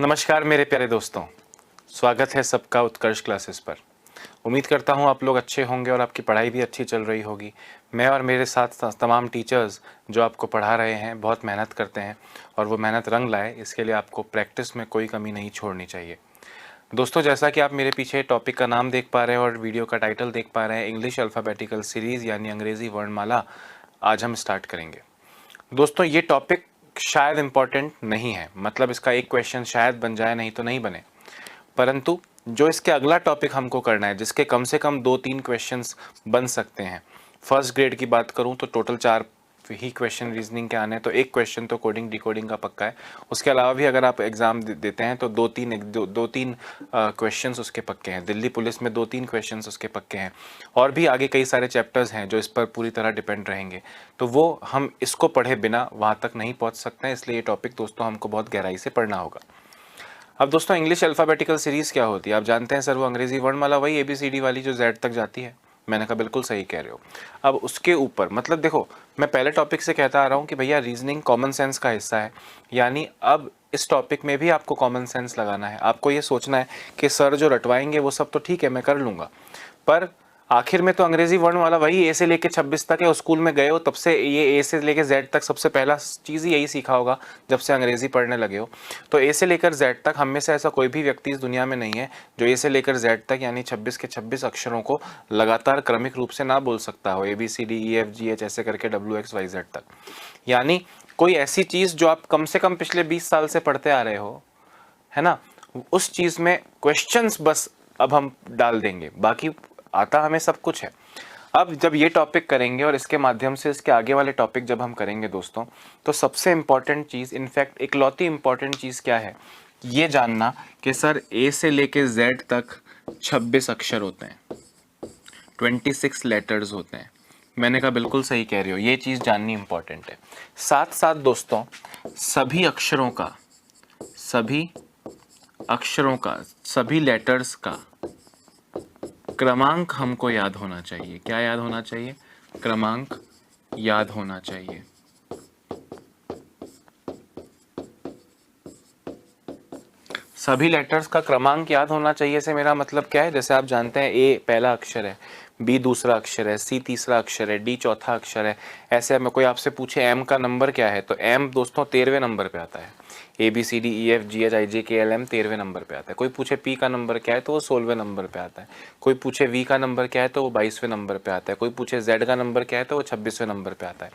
नमस्कार मेरे प्यारे दोस्तों, स्वागत है सबका उत्कर्ष क्लासेस पर। उम्मीद करता हूँ आप लोग अच्छे होंगे और आपकी पढ़ाई भी अच्छी चल रही होगी। मैं और मेरे साथ तमाम टीचर्स जो आपको पढ़ा रहे हैं बहुत मेहनत करते हैं और वो मेहनत रंग लाए, इसके लिए आपको प्रैक्टिस में कोई कमी नहीं छोड़नी चाहिए। दोस्तों, जैसा कि आप मेरे पीछे टॉपिक का नाम देख पा रहे हैं और वीडियो का टाइटल देख पा रहे हैं, इंग्लिश अल्फ़ाबेटिकल सीरीज़ यानी अंग्रेज़ी वर्णमाला आज हम स्टार्ट करेंगे। दोस्तों, ये टॉपिक शायद इम्पॉर्टेंट नहीं है, मतलब इसका एक क्वेश्चन शायद बन जाए, नहीं तो नहीं बने, परंतु जो इसके अगला टॉपिक हमको करना है, जिसके कम से कम 2-3 क्वेश्चंस बन सकते हैं। फर्स्ट ग्रेड की बात करूं तो टोटल 4 ही क्वेश्चन रीजनिंग के आने हैं, तो एक क्वेश्चन तो कोडिंग डिकोडिंग का पक्का है। उसके अलावा भी अगर आप एग्ज़ाम देते हैं तो दो तीन क्वेश्चंस उसके पक्के हैं। दिल्ली पुलिस में 2-3 क्वेश्चंस उसके पक्के हैं और भी आगे कई सारे चैप्टर्स हैं जो इस पर पूरी तरह डिपेंड रहेंगे। तो वो हम इसको पढ़े बिना वहाँ तक नहीं पहुँच सकते हैं, इसलिए ये टॉपिक दोस्तों हमको बहुत गहराई से पढ़ना होगा। अब दोस्तों, इंग्लिश अल्फ़ाबेटिकल सीरीज़ क्या होती है? आप जानते हैं सर, वो अंग्रेज़ी वर्णमाला वही ABCD वाली जो Z तक जाती है। मैंने कहा बिल्कुल सही कह रहे हो। अब उसके ऊपर मतलब देखो, मैं पहले टॉपिक से कहता आ रहा हूँ कि भैया रीजनिंग कॉमन सेंस का हिस्सा है, यानी अब इस टॉपिक में भी आपको कॉमन सेंस लगाना है। आपको ये सोचना है कि सर जो रटवाएंगे वो सब तो ठीक है, मैं कर लूँगा, पर आखिर में तो अंग्रेजी वर्णमाला वही ए से लेके 26 तक है। उस स्कूल में गए हो तब से ये ए से लेके Z तक सबसे पहला चीज़ ही यही सीखा होगा जब से अंग्रेजी पढ़ने लगे हो। तो ए से लेकर Z तक हम में से ऐसा कोई भी व्यक्ति इस दुनिया में नहीं है जो ए से लेकर Z तक यानी 26 के 26 अक्षरों को लगातार क्रमिक रूप से ना बोल सकता हो, ABCDEFGH ऐसे करके WXYZ तक। यानी कोई ऐसी चीज़ जो आप कम से कम पिछले 20 साल से पढ़ते आ रहे हो, है ना, उस चीज़ में क्वेश्चंस बस अब हम डाल देंगे, बाकी आता हमें सब कुछ है। अब जब ये टॉपिक करेंगे और इसके माध्यम से इसके आगे वाले टॉपिक जब हम करेंगे दोस्तों, तो सबसे इम्पॉर्टेंट चीज़, इनफैक्ट इकलौती इम्पॉर्टेंट चीज़ क्या है, ये जानना कि सर ए से लेके Z तक 26 अक्षर होते हैं, 26 लेटर्स होते हैं। मैंने कहा बिल्कुल सही कह रहे हो, ये चीज़ जाननी इम्पॉर्टेंट है। साथ साथ दोस्तों, सभी अक्षरों का सभी लेटर्स का क्रमांक हमको याद होना चाहिए। क्या याद होना चाहिए? क्रमांक याद होना चाहिए। सभी लेटर्स का क्रमांक याद होना चाहिए से मेरा मतलब क्या है? जैसे आप जानते हैं ए पहला अक्षर है, बी दूसरा अक्षर है, सी तीसरा अक्षर है, डी चौथा अक्षर है। ऐसे में कोई आपसे पूछे एम का नंबर क्या है, तो एम दोस्तों 13वें नंबर पे आता है। ABCDEFGHIJKLM 13वें नंबर पे आता है। कोई पूछे पी का नंबर क्या है तो वो 16वें नंबर पे आता है। कोई पूछे वी का नंबर क्या है तो वो 22वें नंबर पे आता है। कोई पूछे जेड का नंबर क्या है तो वो 26वें नंबर पे आता है।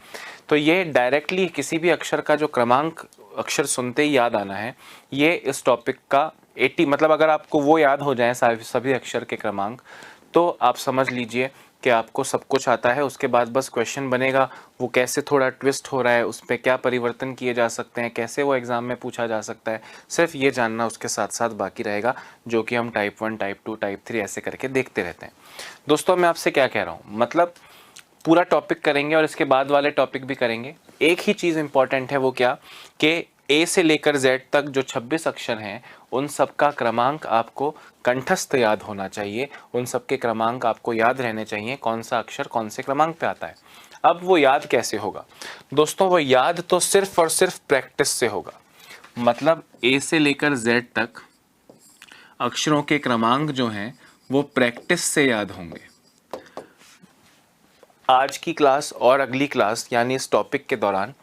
तो ये डायरेक्टली किसी भी अक्षर का जो क्रमांक अक्षर सुनते ही याद आना है, ये इस टॉपिक का 80 मतलब अगर आपको वो याद हो जाए सभी अक्षर के क्रमांक, तो आप समझ लीजिए कि आपको सब कुछ आता है। उसके बाद बस क्वेश्चन बनेगा, वो कैसे थोड़ा ट्विस्ट हो रहा है, उस पर क्या परिवर्तन किए जा सकते हैं, कैसे वो एग्ज़ाम में पूछा जा सकता है, सिर्फ ये जानना उसके साथ साथ बाकी रहेगा, जो कि हम टाइप 1, टाइप 2, टाइप 3 ऐसे करके देखते रहते हैं। दोस्तों, मैं आपसे क्या कह रहा हूँ, मतलब पूरा टॉपिक करेंगे और इसके बाद वाले टॉपिक भी करेंगे। एक ही चीज़ इंपॉर्टेंट है, वो क्या कि ए से लेकर Z तक जो 26 अक्षर हैं, उन सब का क्रमांक आपको कंठस्थ याद होना चाहिए। उन सब के क्रमांक आपको याद रहने चाहिए, कौन सा अक्षर कौन से क्रमांक पे आता है। अब वो याद कैसे होगा दोस्तों? वो याद तो सिर्फ और सिर्फ प्रैक्टिस से होगा। मतलब ए से लेकर Z तक अक्षरों के क्रमांक जो हैं वो प्रैक्टिस से याद होंगे। आज की क्लास और अगली क्लास यानी इस टॉपिक के दौरान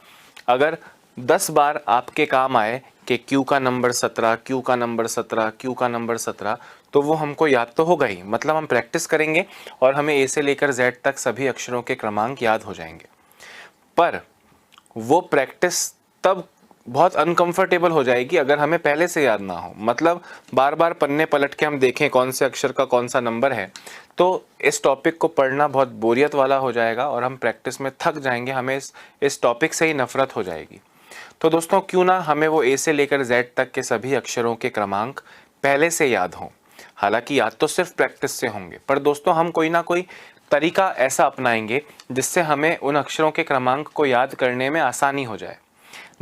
अगर 10 बार आपके काम आए कि Q का नंबर 17, Q का नंबर 17, Q का नंबर 17, तो वो हमको याद तो होगा ही। मतलब हम प्रैक्टिस करेंगे और हमें ए से लेकर Z तक सभी अक्षरों के क्रमांक याद हो जाएंगे। पर वो प्रैक्टिस तब बहुत अनकंफर्टेबल हो जाएगी अगर हमें पहले से याद ना हो। मतलब बार बार पन्ने पलट के हम देखें कौन से अक्षर का कौन सा नंबर है, तो इस टॉपिक को पढ़ना बहुत बोरियत वाला हो जाएगा और हम प्रैक्टिस में थक जाएंगे, हमें इस टॉपिक से ही नफरत हो जाएगी। तो दोस्तों, क्यों ना हमें वो ए से लेकर Z तक के सभी अक्षरों के क्रमांक पहले से याद हों। हालांकि याद तो सिर्फ प्रैक्टिस से होंगे, पर दोस्तों हम कोई ना कोई तरीका ऐसा अपनाएंगे जिससे हमें उन अक्षरों के क्रमांक को याद करने में आसानी हो जाए।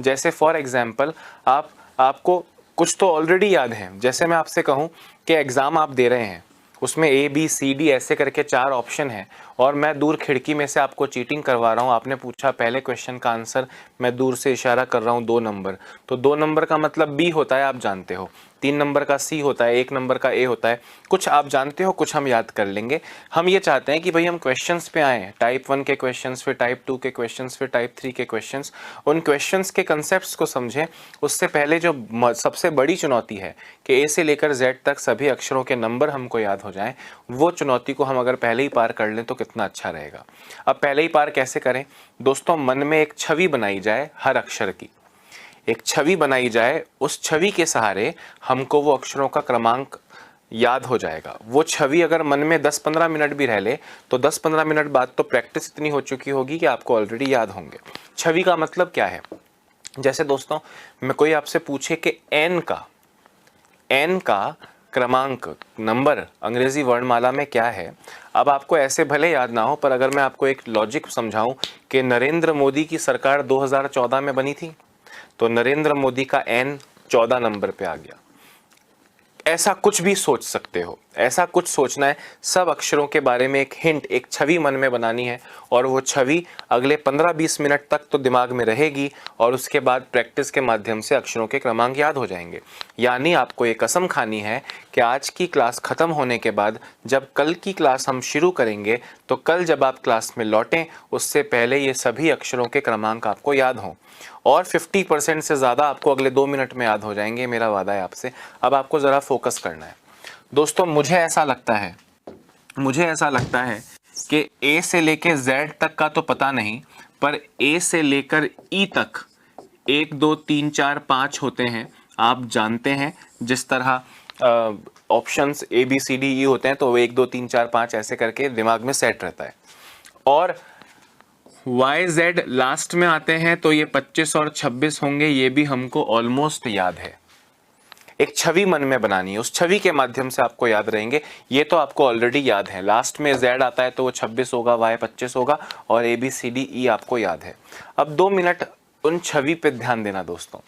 जैसे फॉर एग्जांपल, आपको कुछ तो ऑलरेडी याद है। जैसे मैं आपसे कहूँ कि एग्ज़ाम आप दे रहे हैं, उसमें A B C D ऐसे करके 4 ऑप्शन हैं और मैं दूर खिड़की में से आपको चीटिंग करवा रहा हूँ। आपने पूछा पहले क्वेश्चन का आंसर, मैं दूर से इशारा कर रहा हूँ 2 नंबर, तो 2 नंबर का मतलब बी होता है, आप जानते हो। 3 नंबर का सी होता है, 1 नंबर का ए होता है। कुछ आप जानते हो, कुछ हम याद कर लेंगे। हम ये चाहते हैं कि भाई हम क्वेश्चंस पे आएँ, टाइप 1 के क्वेश्चंस, फिर टाइप 2 के क्वेश्चंस, फिर टाइप 3 के क्वेश्चंस। उन क्वेश्चंस के कंसेप्ट्स को समझें। उससे पहले जो सबसे बड़ी चुनौती है कि ए से लेकर जेड तक सभी अक्षरों के नंबर हमको याद हो जाएं, वो चुनौती को हम अगर पहले ही पार कर लें तो कितना अच्छा रहेगा। अब पहले ही पार कैसे करें दोस्तों? मन में एक छवि बनाई जाए, हर अक्षर की एक छवि बनाई जाए। उस छवि के सहारे हमको वो अक्षरों का क्रमांक याद हो जाएगा। वो छवि अगर मन में 10-15 मिनट भी रह ले तो 10-15 मिनट बाद तो प्रैक्टिस इतनी हो चुकी होगी कि आपको ऑलरेडी याद होंगे। छवि का मतलब क्या है? जैसे दोस्तों मैं कोई आपसे पूछे कि एन का क्रमांक, नंबर अंग्रेजी वर्णमाला में क्या है। अब आपको ऐसे भले याद ना हो, पर अगर मैं आपको एक लॉजिक समझाऊं कि नरेंद्र मोदी की सरकार 2014 में बनी थी, तो नरेंद्र मोदी का एन 14 नंबर पे आ गया। ऐसा कुछ भी सोच सकते हो, ऐसा कुछ सोचना है। सब अक्षरों के बारे में एक हिंट, एक छवि मन में बनानी है, और वो छवि अगले 15-20 मिनट तक तो दिमाग में रहेगी, और उसके बाद प्रैक्टिस के माध्यम से अक्षरों के क्रमांक याद हो जाएंगे। यानी आपको ये कसम खानी है कि आज की क्लास ख़त्म होने के बाद जब कल की क्लास हम शुरू करेंगे, तो कल जब आप क्लास में लौटें उससे पहले ये सभी अक्षरों के क्रमांक आपको याद हों, और 50% से ज़्यादा आपको अगले 2 मिनट में याद हो जाएंगे। मेरा वादा है आपसे। अब आपको ज़रा फोकस करना है दोस्तों। मुझे ऐसा लगता है कि ए से लेकर जेड तक का तो पता नहीं, पर ए से लेकर ई तक 1 2 3 4 5 होते हैं, आप जानते हैं। जिस तरह ऑप्शंस ABCDE होते हैं, तो 1 2 3 4 5 ऐसे करके दिमाग में सेट रहता है। और YZ लास्ट में आते हैं, तो ये 25 और 26 होंगे, ये भी हमको ऑलमोस्ट याद है। एक छवि मन में बनानी है, उस छवि के माध्यम से आपको याद रहेंगे। ये तो आपको ऑलरेडी याद है, लास्ट में Z आता है तो वो 26 होगा, Y 25 होगा, और ABCDE आपको याद है। अब 2 मिनट उन छवि पे ध्यान देना दोस्तों।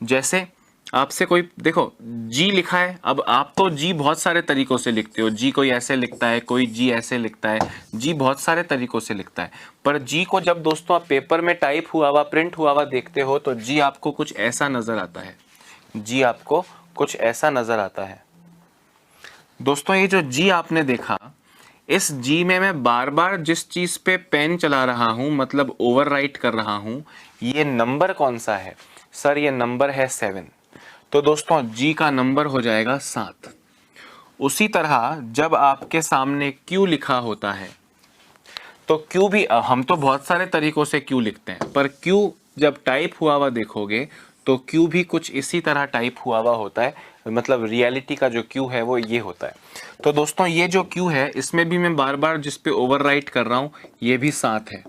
जैसे आपसे कोई, देखो जी लिखा है, अब आप तो जी बहुत सारे तरीकों से लिखते हो। जी कोई ऐसे लिखता है, कोई जी ऐसे लिखता है, जी बहुत सारे तरीकों से लिखता है। पर जी को जब दोस्तों आप पेपर में टाइप हुआ हुआ, प्रिंट हुआ हुआ देखते हो, तो जी आपको कुछ ऐसा नजर आता है। जी आपको कुछ ऐसा नजर आता है दोस्तों। ये जो जी आपने देखा, इस जी में मैं बार बार जिस चीज पे पेन चला रहा हूं, मतलब ओवरराइट कर रहा हूं, ये नंबर कौन सा है? सर ये नंबर है 7। तो दोस्तों जी का नंबर हो जाएगा 7। उसी तरह जब आपके सामने Q लिखा होता है, तो Q भी, हम तो बहुत सारे तरीकों से Q लिखते हैं, पर Q जब टाइप हुआ हुआ देखोगे तो Q भी कुछ इसी तरह टाइप हुआ हुआ होता है। मतलब रियलिटी का जो Q है वो ये होता है। तो दोस्तों ये जो Q है, इसमें भी मैं बार बार जिस पे ओवरराइट कर रहा हूं, ये भी 7 है।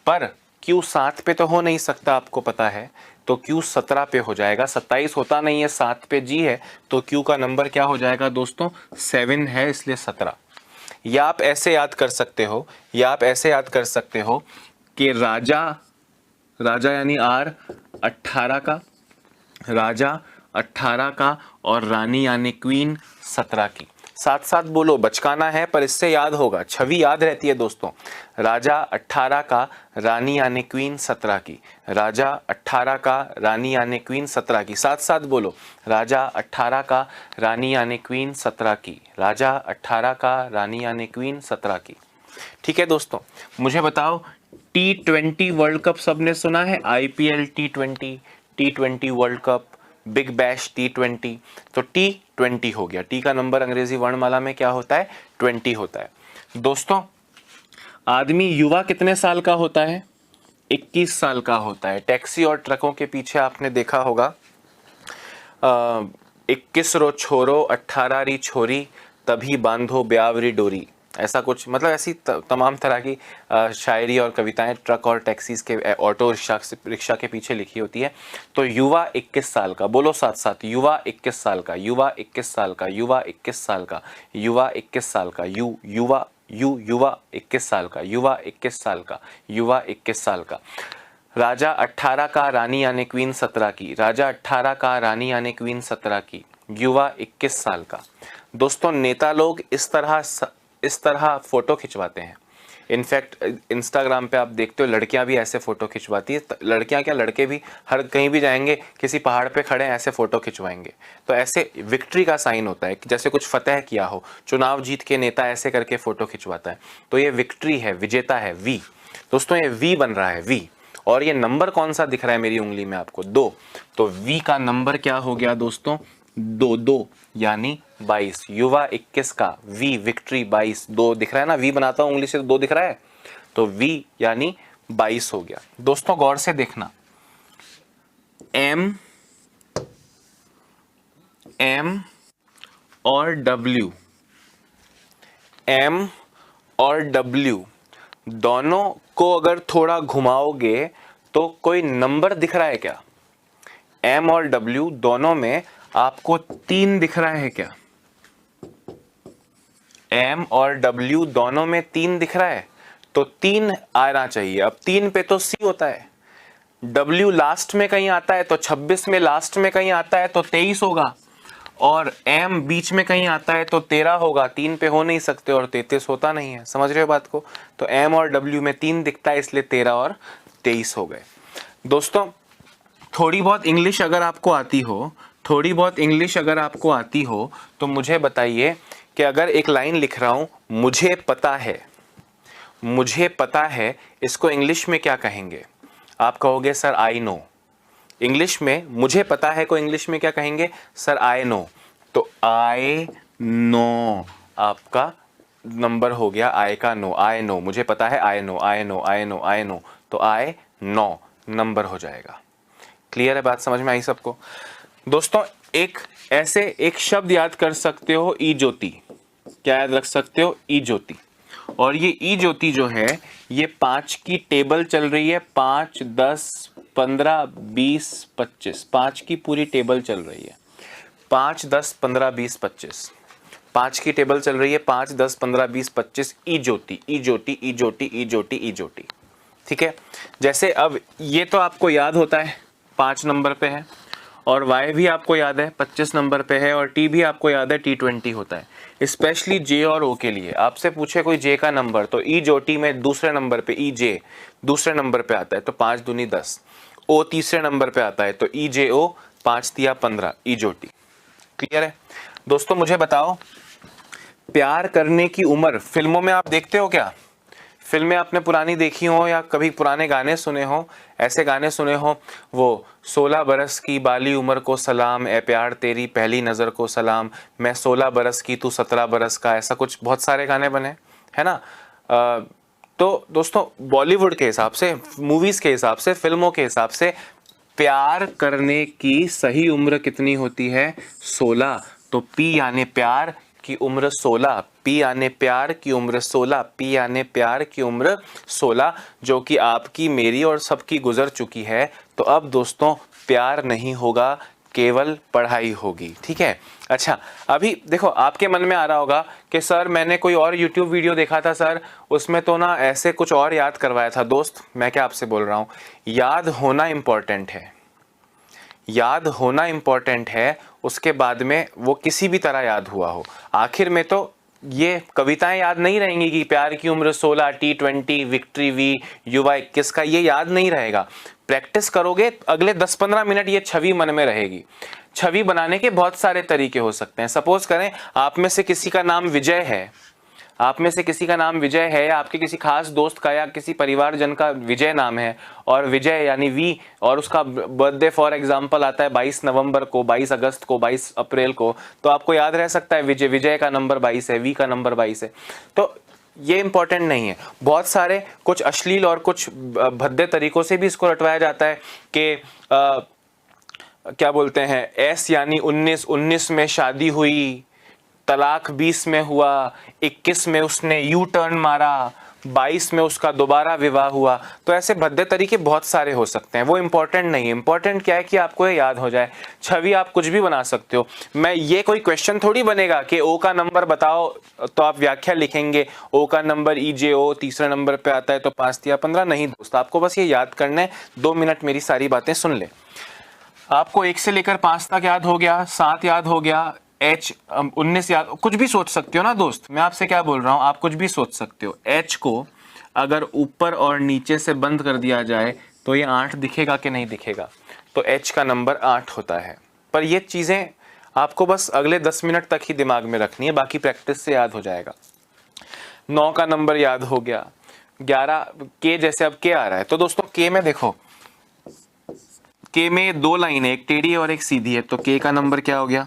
पर Q 7 पे तो हो नहीं सकता, आपको पता है, तो Q 17 पे हो जाएगा। 27 होता नहीं है, 7 पे G है, तो Q का नंबर क्या हो जाएगा दोस्तों? 7 है, इसलिए 17। या आप ऐसे याद कर सकते हो, कि राजा यानी R 18 का, राजा 18 का, और रानी यानी क्वीन 17 की। साथ साथ बोलो, बचकाना है पर इससे याद होगा, छवि याद रहती है दोस्तों। राजा 18 का, रानी यानी क्वीन 17 की। राजा 18 का, रानी यानी क्वीन 17 की। साथ साथ बोलो, राजा 18 का, रानी यानी क्वीन 17 की। राजा 18 का, रानी यानी क्वीन 17 की। ठीक है दोस्तों, मुझे बताओ, T20 वर्ल्ड कप सबने सुना है? IPL T20 world cup, big bash T20, तो T20 हो गया। टी का नंबर अंग्रेजी वर्णमाला में क्या होता है? 20 होता है। दोस्तों आदमी युवा कितने साल का होता है? 21 साल का होता है। टैक्सी और ट्रकों के पीछे आपने देखा होगा, 21 रो छोरो 18 री छोरी, तभी बांधो ब्यावरी डोरी। ऐसा कुछ, मतलब ऐसी तमाम तरह की शायरी और कविताएं ट्रक और टैक्सीज के, ऑटो रिक्शा के पीछे लिखी होती है। तो युवा 21 साल का, बोलो साथ साथ, युवा 21 साल का, युवा 21 साल का, युवा 21 साल का, युवा 21 साल का, युवा 21 साल का, युवा 21 साल का, युवा 21 साल का। राजा 18 का, रानी यानी क्वीन 17 की। राजा 18 का, रानी यानी क्वीन 17 की, युवा 21 साल का। दोस्तों नेता लोग इस तरह इस तरह फ़ोटो खिंचवाते हैं। इनफैक्ट इंस्टाग्राम पे आप देखते हो लड़कियां भी ऐसे फ़ोटो खिंचवाती है। लड़कियां क्या, लड़के भी हर कहीं भी जाएंगे, किसी पहाड़ पे खड़े हैं ऐसे फ़ोटो खिंचवाएंगे। तो ऐसे विक्ट्री का साइन होता है कि जैसे कुछ फतह किया हो, चुनाव जीत के नेता ऐसे करके फ़ोटो खिंचवाता है, तो ये विक्ट्री है, विजेता है, वी। दोस्तों ये वी बन रहा है, वी। और ये नंबर कौन सा दिख रहा है मेरी उंगली में आपको? 2। तो वी का नंबर क्या हो गया दोस्तों? 2 यानी 22। युवा 21 का वी, विक्ट्री 22, 2 दिख रहा है ना, वी बनाता हूं उंगली से तो 2 दिख रहा है, तो वी यानी 22 हो गया। दोस्तों गौर से देखना, एम और डब्ल्यू, एम और डब्ल्यू दोनों को अगर थोड़ा घुमाओगे तो कोई नंबर दिख रहा है क्या? एम और डब्ल्यू दोनों में आपको 3 दिख रहा है क्या? एम और डब्ल्यू दोनों में 3 दिख रहा है, तो 3 आना चाहिए। अब 3 पे तो सी होता है, डब्ल्यू लास्ट में कहीं आता है तो 26 में लास्ट में कहीं आता है तो 23 होगा, और एम बीच में कहीं आता है तो 13 होगा। 3 पे हो नहीं सकते और 33 होता नहीं है। समझ रहे हो बात को? तो एम और डब्ल्यू में 3 दिखता है, इसलिए 13 और 23 हो गए। दोस्तों थोड़ी बहुत इंग्लिश अगर आपको आती हो, थोड़ी बहुत इंग्लिश अगर आपको आती हो तो मुझे बताइए कि अगर एक लाइन लिख रहा हूं, मुझे पता है, मुझे पता है, इसको इंग्लिश में क्या कहेंगे? आप कहोगे सर आई नो। इंग्लिश में मुझे पता है को इंग्लिश में क्या कहेंगे? Sir I know. तो आई नो आपका नंबर हो गया, आई का नो, आई नो, मुझे पता है, I know, I know, I know, I know, तो आई नो नंबर हो जाएगा। क्लियर है बात? समझ में आई सबको? दोस्तों एक ऐसे एक शब्द याद कर सकते हो, ई ज्योति। क्या याद रख सकते हो? ई ज्योति। और ये ई ज्योति जो है ये 5 की टेबल चल रही है, 5, 10, 15, 20, 25, 5 की पूरी टेबल चल रही है। 5, 10, 15, 20, 25, 5 की टेबल चल रही है। 5, 10, 15, 20, 25, ई ज्योति, ई ज्योति, ई ज्योति, ई ज्योति, ई ज्योति। ठीक है, जैसे अब ये तो आपको याद होता है 5 नंबर पे है, और Y भी आपको याद है 25 नंबर पे है, और T भी आपको याद है T20 होता है। स्पेशली J और O के लिए आपसे पूछे कोई J का नंबर, तो ई ज्योति में दूसरे नंबर पे ई जे दूसरे नंबर पे आता है तो 5 दूनी 10। O तीसरे नंबर पे आता है तो ई जे ओ 5 तिया 15, ई ज्योति। क्लियर है दोस्तों? मुझे बताओ, प्यार करने की उम्र फिल्मों में आप देखते हो क्या? फिल्में आपने पुरानी देखी हो या कभी पुराने गाने सुने हो? ऐसे गाने सुने हो, वो 16 बरस की बाली उम्र को सलाम, ए प्यार तेरी पहली नज़र को सलाम, मैं 16 बरस की तू 17 बरस का, ऐसा कुछ बहुत सारे गाने बने है ना। तो दोस्तों बॉलीवुड के हिसाब से, मूवीज़ के हिसाब से, फिल्मों के हिसाब से प्यार करने की सही उम्र कितनी होती है? 16। तो पी यानी प्यार की उम्र 16, पी यानी प्यार की उम्र 16, पी यानी प्यार की उम्र 16, जो कि आपकी, मेरी और सबकी गुजर चुकी है। तो अब दोस्तों प्यार नहीं होगा, केवल पढ़ाई होगी। ठीक है? अच्छा, अभी देखो आपके मन में आ रहा होगा कि सर मैंने कोई और YouTube वीडियो देखा था सर, उसमें तो ना ऐसे कुछ और याद करवाया था। दोस्त मैं क्या आपसे बोल रहा हूँ, याद होना इम्पोर्टेंट है, याद होना इम्पोर्टेंट है, उसके बाद में वो किसी भी तरह याद हुआ हो। आखिर में तो ये कविताएं याद नहीं रहेंगी कि प्यार की उम्र 16, T20, विक्ट्री वी, युवा 21 का, ये याद नहीं रहेगा। प्रैक्टिस करोगे अगले 10-15 मिनट ये छवि मन में रहेगी। छवि बनाने के बहुत सारे तरीके हो सकते हैं। सपोज करें आप में से किसी का नाम विजय है, आप में से किसी का नाम विजय है, या आपके किसी खास दोस्त का या किसी परिवारजन का विजय नाम है, और विजय यानी वी, और उसका बर्थडे फॉर एग्जांपल आता है 22 नवंबर को, 22 अगस्त को, 22 अप्रैल को, तो आपको याद रह सकता है विजय, विजय का नंबर 22 है, वी का नंबर 22 है। तो ये इंपॉर्टेंट नहीं है। बहुत सारे कुछ अश्लील और कुछ भद्दे तरीकों से भी इसको रटवाया जाता है कि क्या बोलते हैं, एस यानी 19, 19 में शादी हुई, तलाक 20 में हुआ, 21 में उसने यू टर्न मारा, 22 में उसका दोबारा विवाह हुआ। तो ऐसे भद्दे तरीके बहुत सारे हो सकते हैं, वो इंपॉर्टेंट नहीं है। इंपॉर्टेंट क्या है कि आपको ये याद हो जाए। छवि आप कुछ भी बना सकते हो। मैं ये कोई क्वेश्चन थोड़ी बनेगा कि ओ का नंबर बताओ, तो आप व्याख्या लिखेंगे, ओ का नंबर EJO तीसरे नंबर पे आता है तो 5 या 15। नहीं दोस्त, आपको बस ये याद करना है। 2 मिनट मेरी सारी बातें सुन ले। आपको 1 से लेकर 5 तक याद हो गया, 7 याद हो गया, H 19 याद, कुछ भी सोच सकते हो ना दोस्त, मैं आपसे क्या बोल रहा हूँ, आप कुछ भी सोच सकते हो। H को अगर ऊपर और नीचे से बंद कर दिया जाए तो ये 8 दिखेगा कि नहीं दिखेगा, तो H का नंबर 8 होता है। पर ये चीज़ें आपको बस अगले 10 मिनट तक ही दिमाग में रखनी है, बाकी प्रैक्टिस से याद हो जाएगा। 9 का नंबर याद हो गया। 11 के, जैसे अब के आ रहा है तो दोस्तों के में देखो, के में 2 लाइन है, एक टेढ़ी और एक सीधी है, तो के का नंबर क्या हो गया,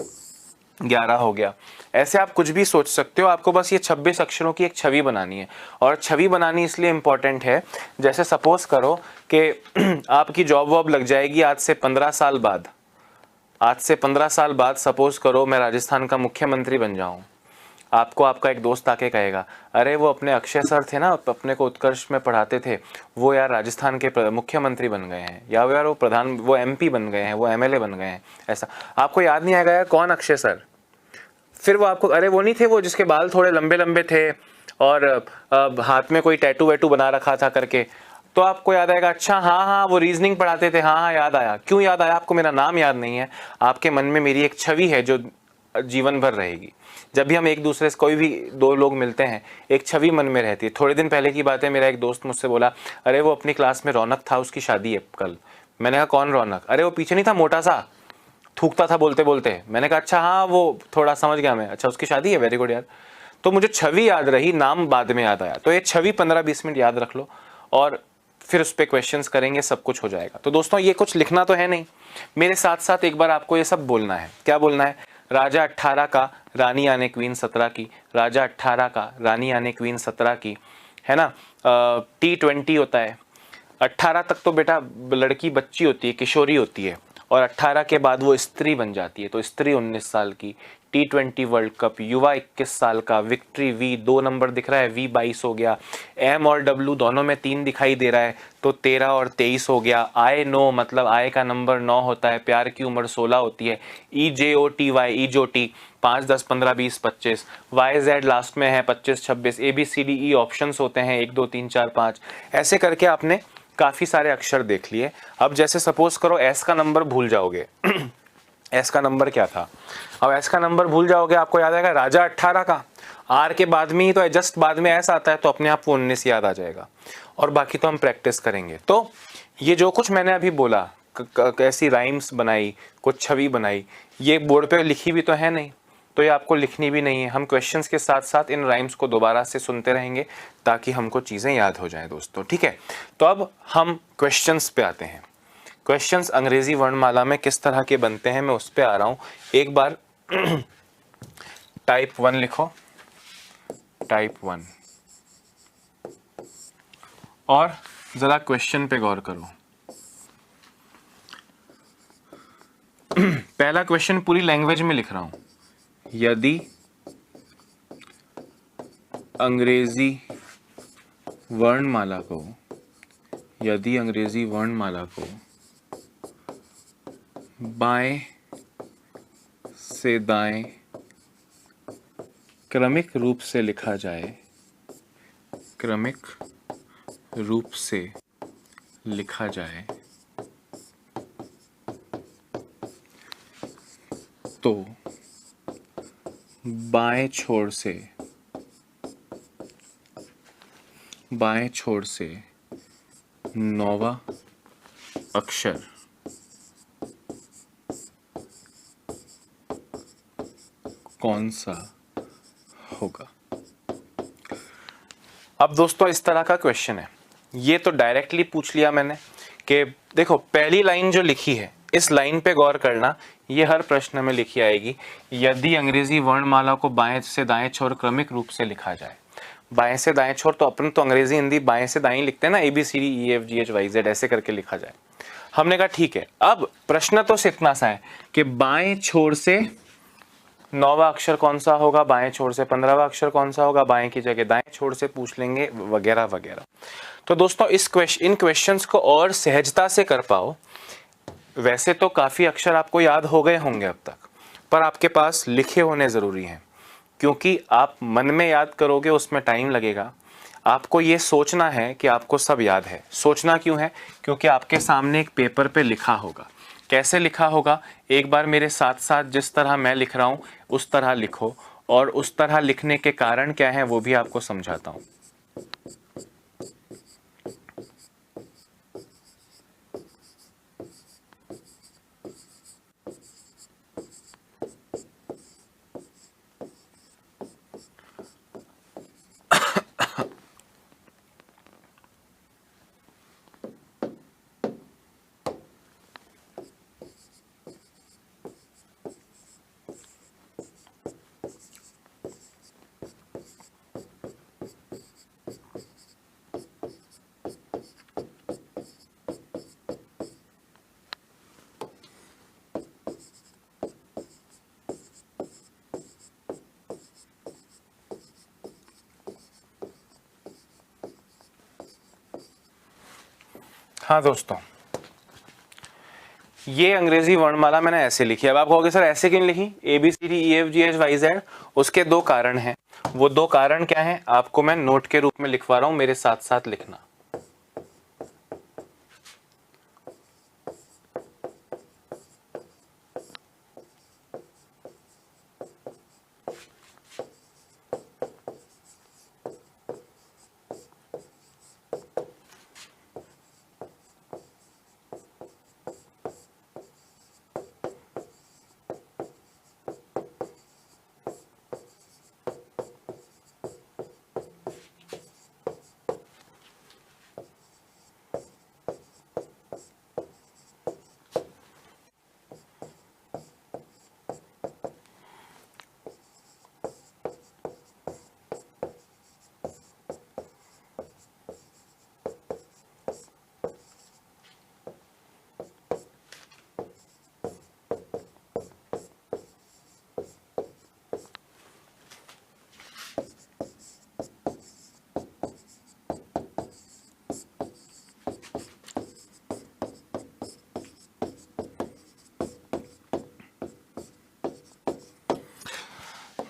11 हो गया। ऐसे आप कुछ भी सोच सकते हो, आपको बस ये 26 अक्षरों की एक छवि बनानी है। और छवि बनानी इसलिए इम्पोर्टेंट है, जैसे सपोज करो कि आपकी जॉब वॉब लग जाएगी आज से 15 साल बाद, आज से 15 साल बाद सपोज करो मैं राजस्थान का मुख्यमंत्री बन जाऊं, आपको आपका एक दोस्त आके कहेगा, अरे वो अपने अक्षय सर थे ना, अपने को उत्कर्ष में पढ़ाते थे, वो यार राजस्थान के मुख्यमंत्री बन गए हैं, या यार वो एमपी बन गए हैं, वो एमएलए बन गए हैं। ऐसा आपको याद नहीं आएगा यार कौन अक्षय सर, फिर वो आपको, अरे वो नहीं थे वो जिसके बाल थोड़े लंबे लंबे थे और हाथ में कोई टैटू वैटू बना रखा था करके, तो आपको याद आएगा, अच्छा हाँ हाँ वो रीजनिंग पढ़ाते थे, हाँ हाँ याद आया। क्यों याद आया आपको, मेरा नाम याद नहीं है, आपके मन में मेरी एक छवि है जो जीवन भर रहेगी। जब भी हम एक दूसरे से, कोई भी दो लोग मिलते हैं, एक छवि मन में रहती है। थोड़े दिन पहले की बात है, मेरा एक दोस्त मुझसे बोला, अरे वो अपनी क्लास में रौनक था, उसकी शादी है कल। मैंने कहा कौन रौनक, अरे वो पीछे नहीं था मोटा सा, थूकता था बोलते बोलते। मैंने कहा अच्छा हाँ वो, थोड़ा समझ गया मैं, अच्छा उसकी शादी है, वेरी गुड यार। तो मुझे छवि याद रही, नाम बाद में याद आया। तो ये छवि 15-20 मिनट याद रख लो और फिर उस पर क्वेश्चंस करेंगे, सब कुछ हो जाएगा। तो दोस्तों ये कुछ लिखना तो है नहीं, मेरे साथ साथ एक बार आपको ये सब बोलना है। क्या बोलना है, राजा 18 का, रानी यानी क्वीन 17 की, राजा 18 का, रानी यानी क्वीन 17 की, है ना। T20 होता है, 18 तक तो बेटा लड़की बच्ची होती है, किशोरी होती है, और 18 के बाद वो स्त्री बन जाती है, तो स्त्री 19 साल की। T20 वर्ल्ड कप, युवा 21 साल का, विक्ट्री V 2 नंबर दिख रहा है, V 22 हो गया। M और W दोनों में 3 दिखाई दे रहा है, तो 13 और 23 हो गया। I नो मतलब I का नंबर 9 होता है, प्यार की उम्र 16 होती है। EJOTY EJOT 5 10 15 20 25, YZ लास्ट में है 25 26, ABCDE ऑप्शंस होते हैं 1 2 3 4 5। ऐसे करके आपने काफ़ी सारे अक्षर देख लिए। अब जैसे सपोज करो S का नंबर भूल जाओगे S का नंबर क्या था, अब S का नंबर भूल जाओगे, आपको याद आएगा राजा 18 का, R के बाद में ही तो जस्ट बाद में S आता है, तो अपने आप वो 19 याद आ जाएगा। और बाकी तो हम प्रैक्टिस करेंगे। तो ये जो कुछ मैंने अभी बोला, कैसी राइम्स बनाई, कुछ छवि बनाई, ये बोर्ड पे लिखी भी तो है नहीं, तो ये आपको लिखनी भी नहीं है। हम क्वेश्चंस के साथ साथ इन राइम्स को दोबारा से सुनते रहेंगे ताकि हमको चीज़ें याद हो जाएं दोस्तों, ठीक है। तो अब हम क्वेश्चंस पे आते हैं। क्वेश्चंस अंग्रेजी वर्णमाला में किस तरह के बनते हैं, मैं उस पे आ रहा हूँ। एक बार टाइप 1 लिखो, टाइप 1, और ज़रा क्वेश्चन पे गौर करो। पहला क्वेश्चन पूरी लैंग्वेज में लिख रहा हूँ, यदि अंग्रेजी वर्णमाला को, यदि अंग्रेजी वर्णमाला को बाएं से दाएं क्रमिक रूप से लिखा जाए, क्रमिक रूप से लिखा जाए, तो बाएं छोर से 9वां अक्षर कौन सा होगा। अब दोस्तों इस तरह का क्वेश्चन है, ये तो डायरेक्टली पूछ लिया मैंने कि देखो पहली लाइन जो लिखी है, इस लाइन पे गौर करना, ये हर प्रश्न में लिखी आएगी, यदि अंग्रेजी वर्णमाला को बाएं से दाएं छोर क्रमिक रूप से लिखा जाए। बाएं से दाएं छोर तो अपन तो अंग्रेजी हिंदी बाएं से दाएं लिखते हैं ना, ABCDEFGHYZ ऐसे करके लिखा जाए। हमने कहा ठीक है। अब प्रश्न तो इतना सा है कि बाएं छोर से 9वां अक्षर कौन सा होगा, बाएं छोर से 15वां अक्षर कौन सा होगा, बाएं की जगह दाएं छोर से पूछ लेंगे, वगैरह वगैरह। तो दोस्तों इन क्वेश्चंस को और सहजता से कर पाओ, वैसे तो काफ़ी अक्षर आपको याद हो गए होंगे अब तक, पर आपके पास लिखे होने ज़रूरी हैं, क्योंकि आप मन में याद करोगे उसमें टाइम लगेगा। आपको ये सोचना है कि आपको सब याद है। सोचना क्यों है, क्योंकि आपके सामने एक पेपर पे लिखा होगा। कैसे लिखा होगा, एक बार मेरे साथ साथ जिस तरह मैं लिख रहा हूँ उस तरह लिखो, और उस तरह लिखने के कारण क्या है वो भी आपको समझाता हूँ। हाँ दोस्तों, ये अंग्रेजी वर्णमाला मैंने ऐसे लिखी है। अब आप कहोगे सर ऐसे क्यों लिखी, ABCDEFGHYZ? उसके दो कारण हैं। वो दो कारण क्या हैं आपको मैं नोट के रूप में लिखवा रहा हूं, मेरे साथ साथ लिखना।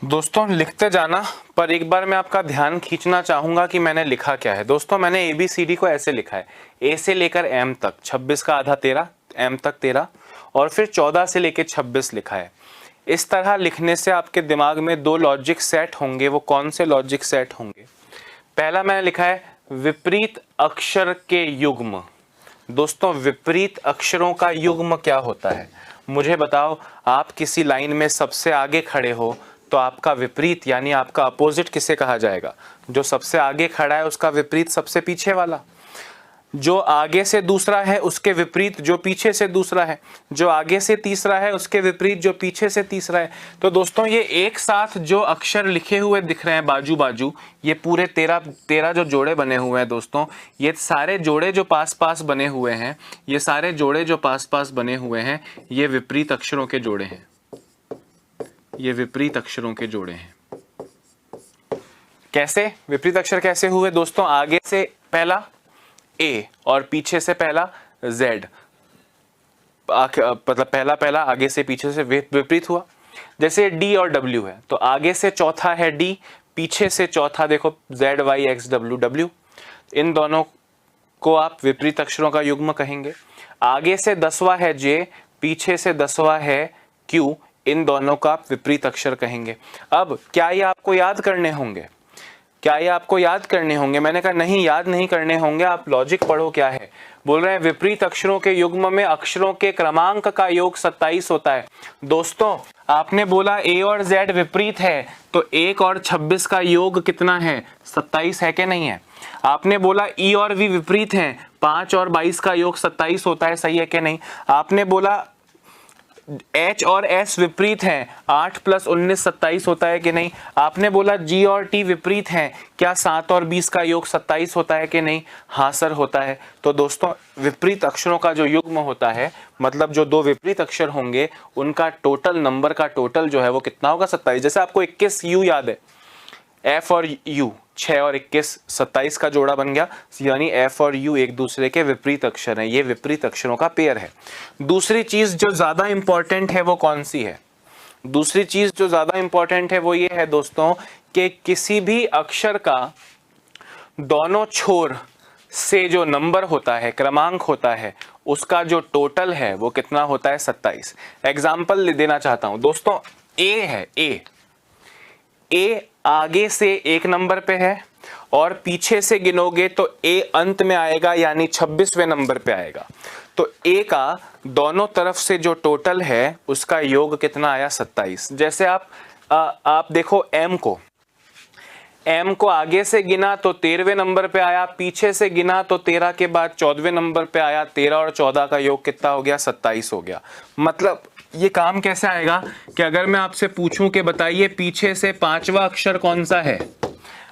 दोस्तों लिखते जाना, पर एक बार मैं आपका ध्यान खींचना चाहूंगा कि मैंने लिखा क्या है। दोस्तों मैंने ABCD को ऐसे लिखा है, A से लेकर M तक 26 का आधा 13, M तक 13, और फिर 14 से लेकर 26 लिखा है। इस तरह लिखने से आपके दिमाग में दो लॉजिक सेट होंगे। वो कौन से लॉजिक सेट होंगे? पहला मैंने लिखा है विपरीत अक्षर के युग्म। दोस्तों विपरीत अक्षरों का युग्म क्या होता है मुझे बताओ। आप किसी लाइन में सबसे आगे खड़े हो तो आपका विपरीत यानी आपका अपोजिट किसे कहा जाएगा? जो सबसे आगे खड़ा है उसका विपरीत सबसे पीछे वाला। जो आगे से दूसरा है उसके विपरीत जो पीछे से दूसरा है। जो आगे से तीसरा है उसके विपरीत जो पीछे से तीसरा है। तो दोस्तों ये एक साथ जो अक्षर लिखे हुए दिख रहे हैं बाजू बाजू, ये पूरे 13 जो जोड़े बने हुए हैं दोस्तों, ये सारे जोड़े जो पास पास बने हुए हैं, ये सारे जोड़े जो पास पास बने हुए हैं, ये विपरीत अक्षरों के जोड़े हैं। ये विपरीत अक्षरों के जोड़े हैं। कैसे विपरीत अक्षर कैसे हुए दोस्तों? आगे से पहला A और पीछे से पहला Z, मतलब पहला आगे से पीछे से विपरीत हुआ। जैसे D और W है तो आगे से चौथा है D, पीछे से चौथा देखो ZYXW। इन दोनों को आप विपरीत अक्षरों का युग्म कहेंगे। आगे से 10वां है J, पीछे से 10वां है Q। इन दोनों का आप विपरीत अक्षर कहेंगे। अब क्या ये आपको याद करने होंगे? क्या ये आपको याद करने होंगे? मैंने कहा नहीं, याद नहीं करने होंगे, आप लॉजिक पढ़ो क्या है। बोल रहे हैं विपरीत अक्षरों के युग्म में अक्षरों के क्रमांक का योग 27 होता है। दोस्तों आपने बोला A और Z विपरीत है तो 1 और 26 का योग कितना है? 27 है कि नहीं है? आपने बोला E और V विपरीत हैं, 5 और 22 का योग 27 होता है, सही है कि नहीं? आपने बोला H और S विपरीत हैं, 8 + 19 27 होता है कि नहीं? आपने बोला G और T विपरीत हैं, क्या 7 और 20 का योग 27 होता है कि नहीं? हाँ सर होता है। तो दोस्तों विपरीत अक्षरों का जो युग्म होता है, मतलब जो दो विपरीत अक्षर होंगे उनका टोटल नंबर का टोटल जो है वो कितना होगा? 27। जैसे आपको 21 U याद है, F और U 6 और 21 27 का जोड़ा बन गया, यानी F और U एक दूसरे के विपरीत अक्षर हैं। ये विपरीत अक्षरों का पेयर है। दूसरी चीज जो ज्यादा इंपॉर्टेंट है वो कौन सी है? दूसरी चीज जो ज्यादा इंपॉर्टेंट है वो ये है दोस्तों कि किसी भी अक्षर का दोनों छोर से जो नंबर होता है, क्रमांक होता है, उसका जो टोटल है वो कितना होता है 27। एग्जाम्पल देना चाहता हूं दोस्तों, ए है, ए आगे से एक नंबर पे है और पीछे से गिनोगे तो ए अंत में आएगा यानी 26वें नंबर पे आएगा। तो ए का दोनों तरफ से जो टोटल है उसका योग कितना आया 27। जैसे आप देखो एम को आगे से गिना तो 13वें नंबर पे आया, पीछे से गिना तो 13 के बाद 14वें नंबर पे आया, 13 और 14 का योग कितना हो गया 27 हो गया। मतलब ये काम कैसे आएगा कि अगर मैं आपसे पूछूं कि बताइए पीछे से 5वां अक्षर कौन सा है,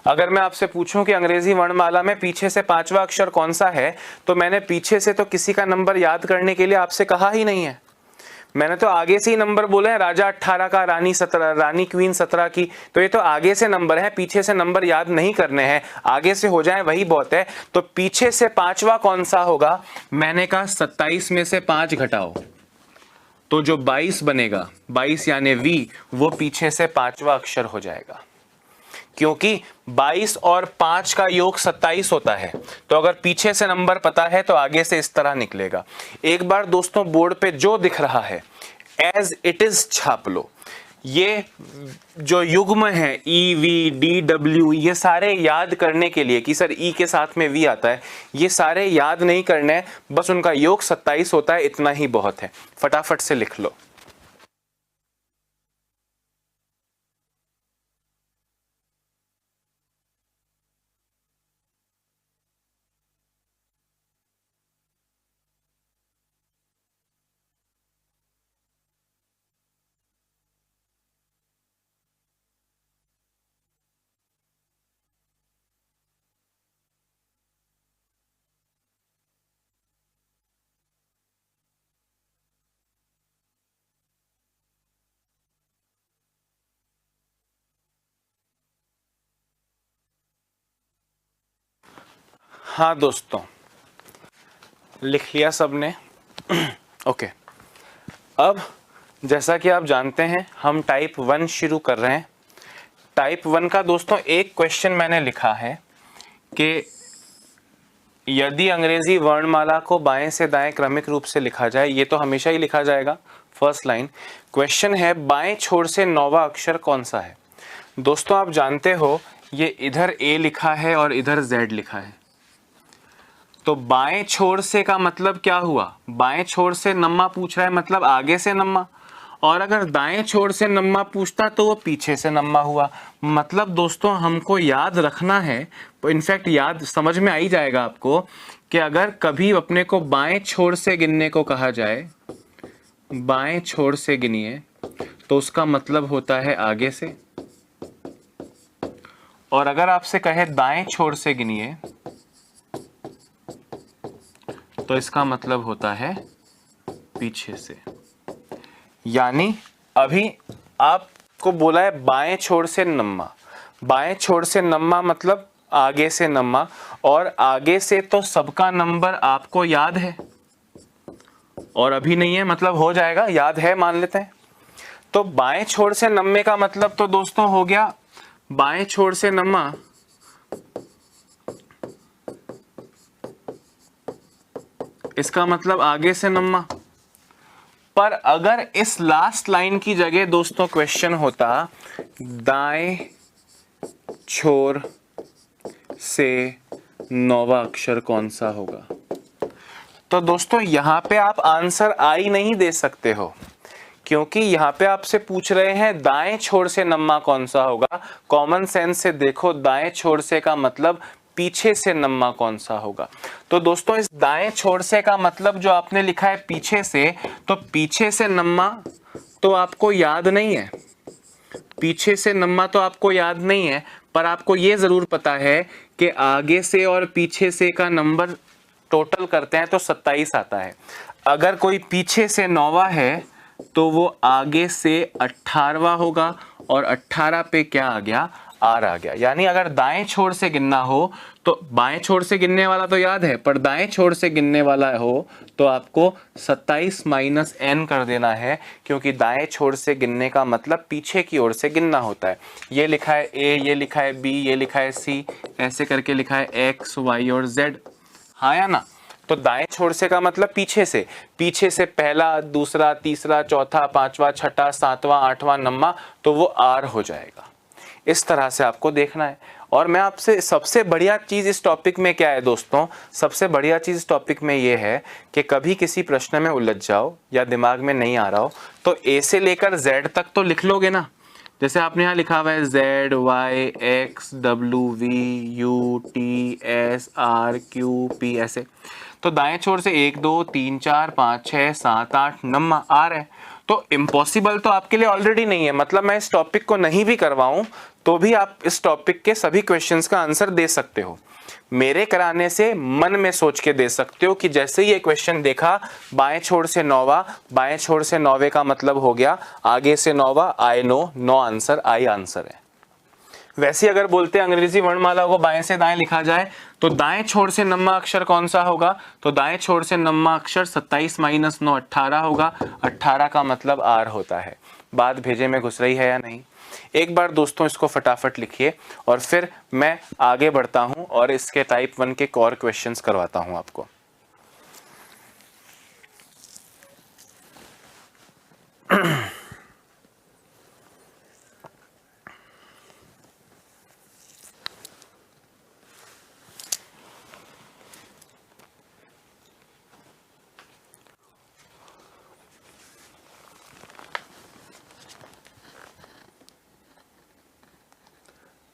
अगर मैं आपसे पूछूं कि अंग्रेजी वर्णमाला में पीछे से 5वां अक्षर कौन सा है, तो मैंने पीछे से तो किसी का नंबर याद करने के लिए आपसे कहा ही नहीं है, मैंने तो आगे से ही नंबर बोले हैं, राजा 18 का, रानी 17, रानी क्वीन 17 की, तो ये तो आगे से नंबर है, पीछे से नंबर याद नहीं करने हैं, आगे से हो जाए वही बहुत है। तो पीछे से 5वां कौन सा होगा, मैंने कहा 27 में से 5 घटाओ तो जो 22 बनेगा, 22 यानी वी, वो पीछे से 5वां अक्षर हो जाएगा, क्योंकि 22 और 5 का योग 27 होता है। तो अगर पीछे से नंबर पता है तो आगे से इस तरह निकलेगा। एक बार दोस्तों बोर्ड पे जो दिख रहा है एज इट इज छाप लो। ये जो युग्म है ई वी डी डब्ल्यू, ये सारे याद करने के लिए कि सर ई के साथ में वी आता है, ये सारे याद नहीं करने हैं, बस उनका योग 27 होता है, इतना ही बहुत है। फटाफट से लिख लो। हाँ दोस्तों, लिख लिया सबने? ओके। अब जैसा कि आप जानते हैं हम टाइप 1 शुरू कर रहे हैं। टाइप 1 का दोस्तों एक क्वेश्चन मैंने लिखा है कि यदि अंग्रेजी वर्णमाला को बाएं से दाएं क्रमिक रूप से लिखा जाए, ये तो हमेशा ही लिखा जाएगा, फर्स्ट लाइन। क्वेश्चन है बाएं छोर से 9वां अक्षर कौन सा है। दोस्तों आप जानते हो ये इधर ए लिखा है और इधर जेड लिखा है, तो बाएं छोर से का मतलब क्या हुआ, बाएं छोर से नम्मा पूछ रहा है मतलब आगे से नम्मा, और अगर दाएं छोर से नम्मा पूछता तो वो पीछे से नम्मा हुआ। मतलब दोस्तों हमको याद रखना है, इनफैक्ट याद समझ में आ ही जाएगा आपको कि अगर कभी अपने को बाएं छोर से गिनने को कहा जाए, बाएं छोर से गिनिए, तो उसका मतलब होता है आगे से, और अगर आपसे कहे दाएं छोर से गिनिए तो इसका मतलब होता है पीछे से। यानी अभी आपको बोला है बाएं छोर से नम्मा, बाएं छोर से नम्मा मतलब आगे से नम्मा, और आगे से तो सबका नंबर आपको याद है और अभी नहीं है, मतलब हो जाएगा, याद है मान लेते हैं। तो बाएं छोर से नम्मे का मतलब तो दोस्तों हो गया बाएं छोर से नम्मा इसका मतलब आगे से नम्मा। पर अगर इस लास्ट लाइन की जगह दोस्तों क्वेश्चन होता दाएं छोर से 9वां अक्षर कौन सा होगा, तो दोस्तों यहां पे आप आंसर आई नहीं दे सकते हो, क्योंकि यहां पे आपसे पूछ रहे हैं दाएं छोर से नम्मा कौन सा होगा। कॉमन सेंस से देखो, दाएं छोर से का मतलब पीछे से नम्मा कौन सा होगा। तो दोस्तों इस दाएं छोर से का मतलब जो आपने लिखा है पीछे से, तो पीछे से नम्मा तो आपको याद नहीं है, पीछे से नम्मा तो आपको याद नहीं है, पर आपको ये जरूर पता है कि आगे से और पीछे से का नंबर टोटल करते हैं तो 27 आता है। अगर कोई पीछे से 9वां है तो वो आगे से 18वां होगा, और 18 पे क्या आ गया, आर आ गया। यानी अगर दाएं छोर से गिनना हो तो बाएं छोर से गिनने वाला तो याद है, पर दाएं छोर से गिनने वाला हो तो आपको 27 माइनस n कर देना है, क्योंकि दाएं छोर से गिनने का मतलब पीछे की ओर से गिनना होता है। ये लिखा है a, ये लिखा है b, ये लिखा है c, ऐसे करके लिखा है x, y और z, हाँ या ना। तो दाएं छोर से का मतलब पीछे से पहला, दूसरा, तीसरा, चौथा, पांचवा, छठा, सातवां, आठवां, नौवां, तो वो आर हो जाएगा। इस तरह से आपको देखना है। और मैं आपसे सबसे बढ़िया चीज़ इस टॉपिक में क्या है दोस्तों, सबसे बढ़िया चीज़ इस टॉपिक में ये है कि कभी किसी प्रश्न में उलझ जाओ या दिमाग में नहीं आ रहा हो तो ए से लेकर जेड तक तो लिख लोगे ना। जैसे आपने यहाँ लिखा हुआ है Z, Y, X, W, V, U, T, S, R, Q, P, ऐसे। तो दाएं छोर से 1 2 3 4 5 6 7 8 9 आ रहा है। तो इम्पॉसिबल तो आपके लिए ऑलरेडी नहीं है, मतलब मैं इस टॉपिक को नहीं भी करवाऊं तो भी आप इस टॉपिक के सभी क्वेश्चंस का आंसर दे सकते हो। मेरे कराने से मन में सोच के दे सकते हो कि जैसे ही ये क्वेश्चन देखा, बाएं छोर से 9वां, बाएं छोर से 9वें का मतलब हो गया आगे से 9वां, I know, no answer, I answer है। वैसे अगर बोलते हैं अंग्रेजी वर्णमाला को बाएं से दाएं लिखा जाए तो दाएं छोर से 9वां अक्षर कौन सा होगा, तो दाएं छोर से 9वां अक्षर 27 - 9 18 होगा। 18 का मतलब आर होता है। बात भेजे में घुस रही है या नहीं? एक बार दोस्तों इसको फटाफट लिखिए और फिर मैं आगे बढ़ता हूं और इसके टाइप 1 के और क्वेश्चंस करवाता हूं आपको।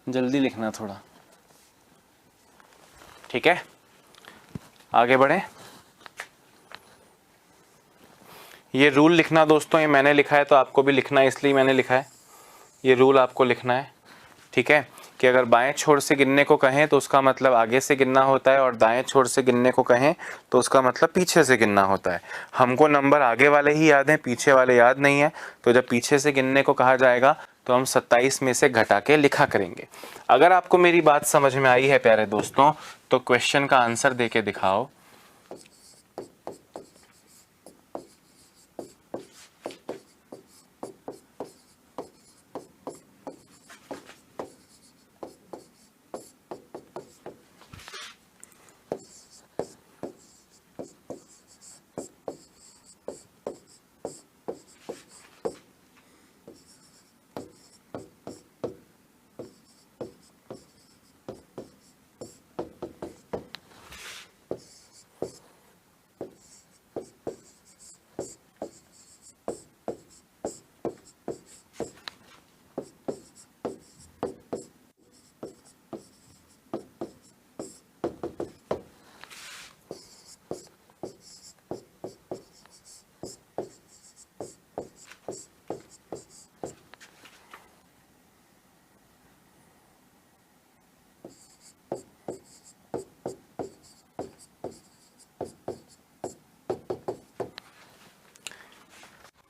जल्दी लिखना थोड़ा, ठीक है? आगे बढ़े। ये रूल लिखना दोस्तों, ये मैंने लिखा है तो आपको भी लिखना है, इसलिए मैंने लिखा है। ये रूल आपको लिखना है, ठीक है? कि अगर बाएं छोर से गिनने को कहें तो उसका मतलब आगे से गिनना होता है, और दाएं छोर से गिनने को कहें तो उसका मतलब पीछे से गिनना होता है। हमको नंबर आगे वाले ही याद हैं, पीछे वाले याद नहीं है। तो जब पीछे से गिनने को कहा जाएगा तो हम 27 में से घटा के लिखा करेंगे। अगर आपको मेरी बात समझ में आई है प्यारे दोस्तों, तो क्वेश्चन का आंसर दे के दिखाओ।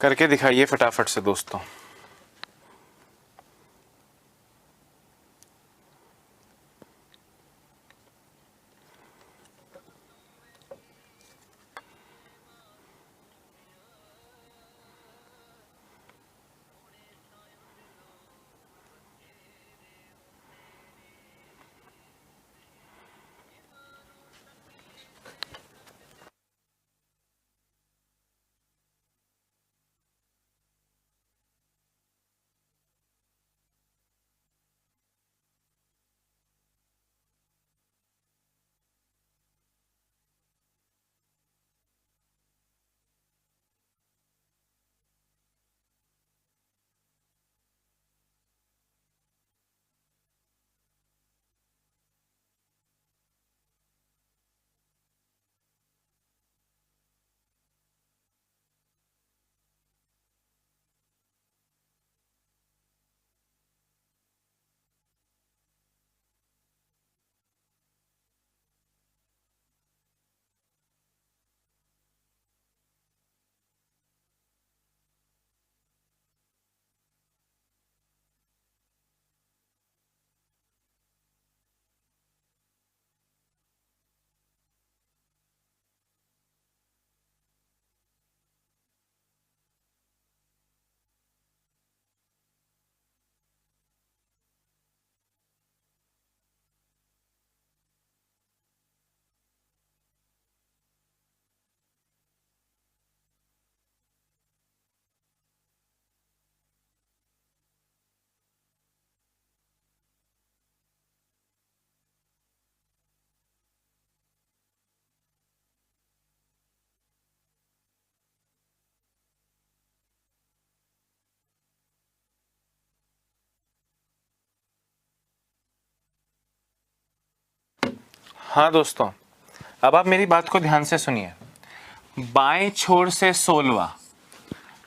करके दिखाइए फटाफट से दोस्तों। हाँ दोस्तों, अब आप मेरी बात को ध्यान से सुनिए। बाएं छोर से 16,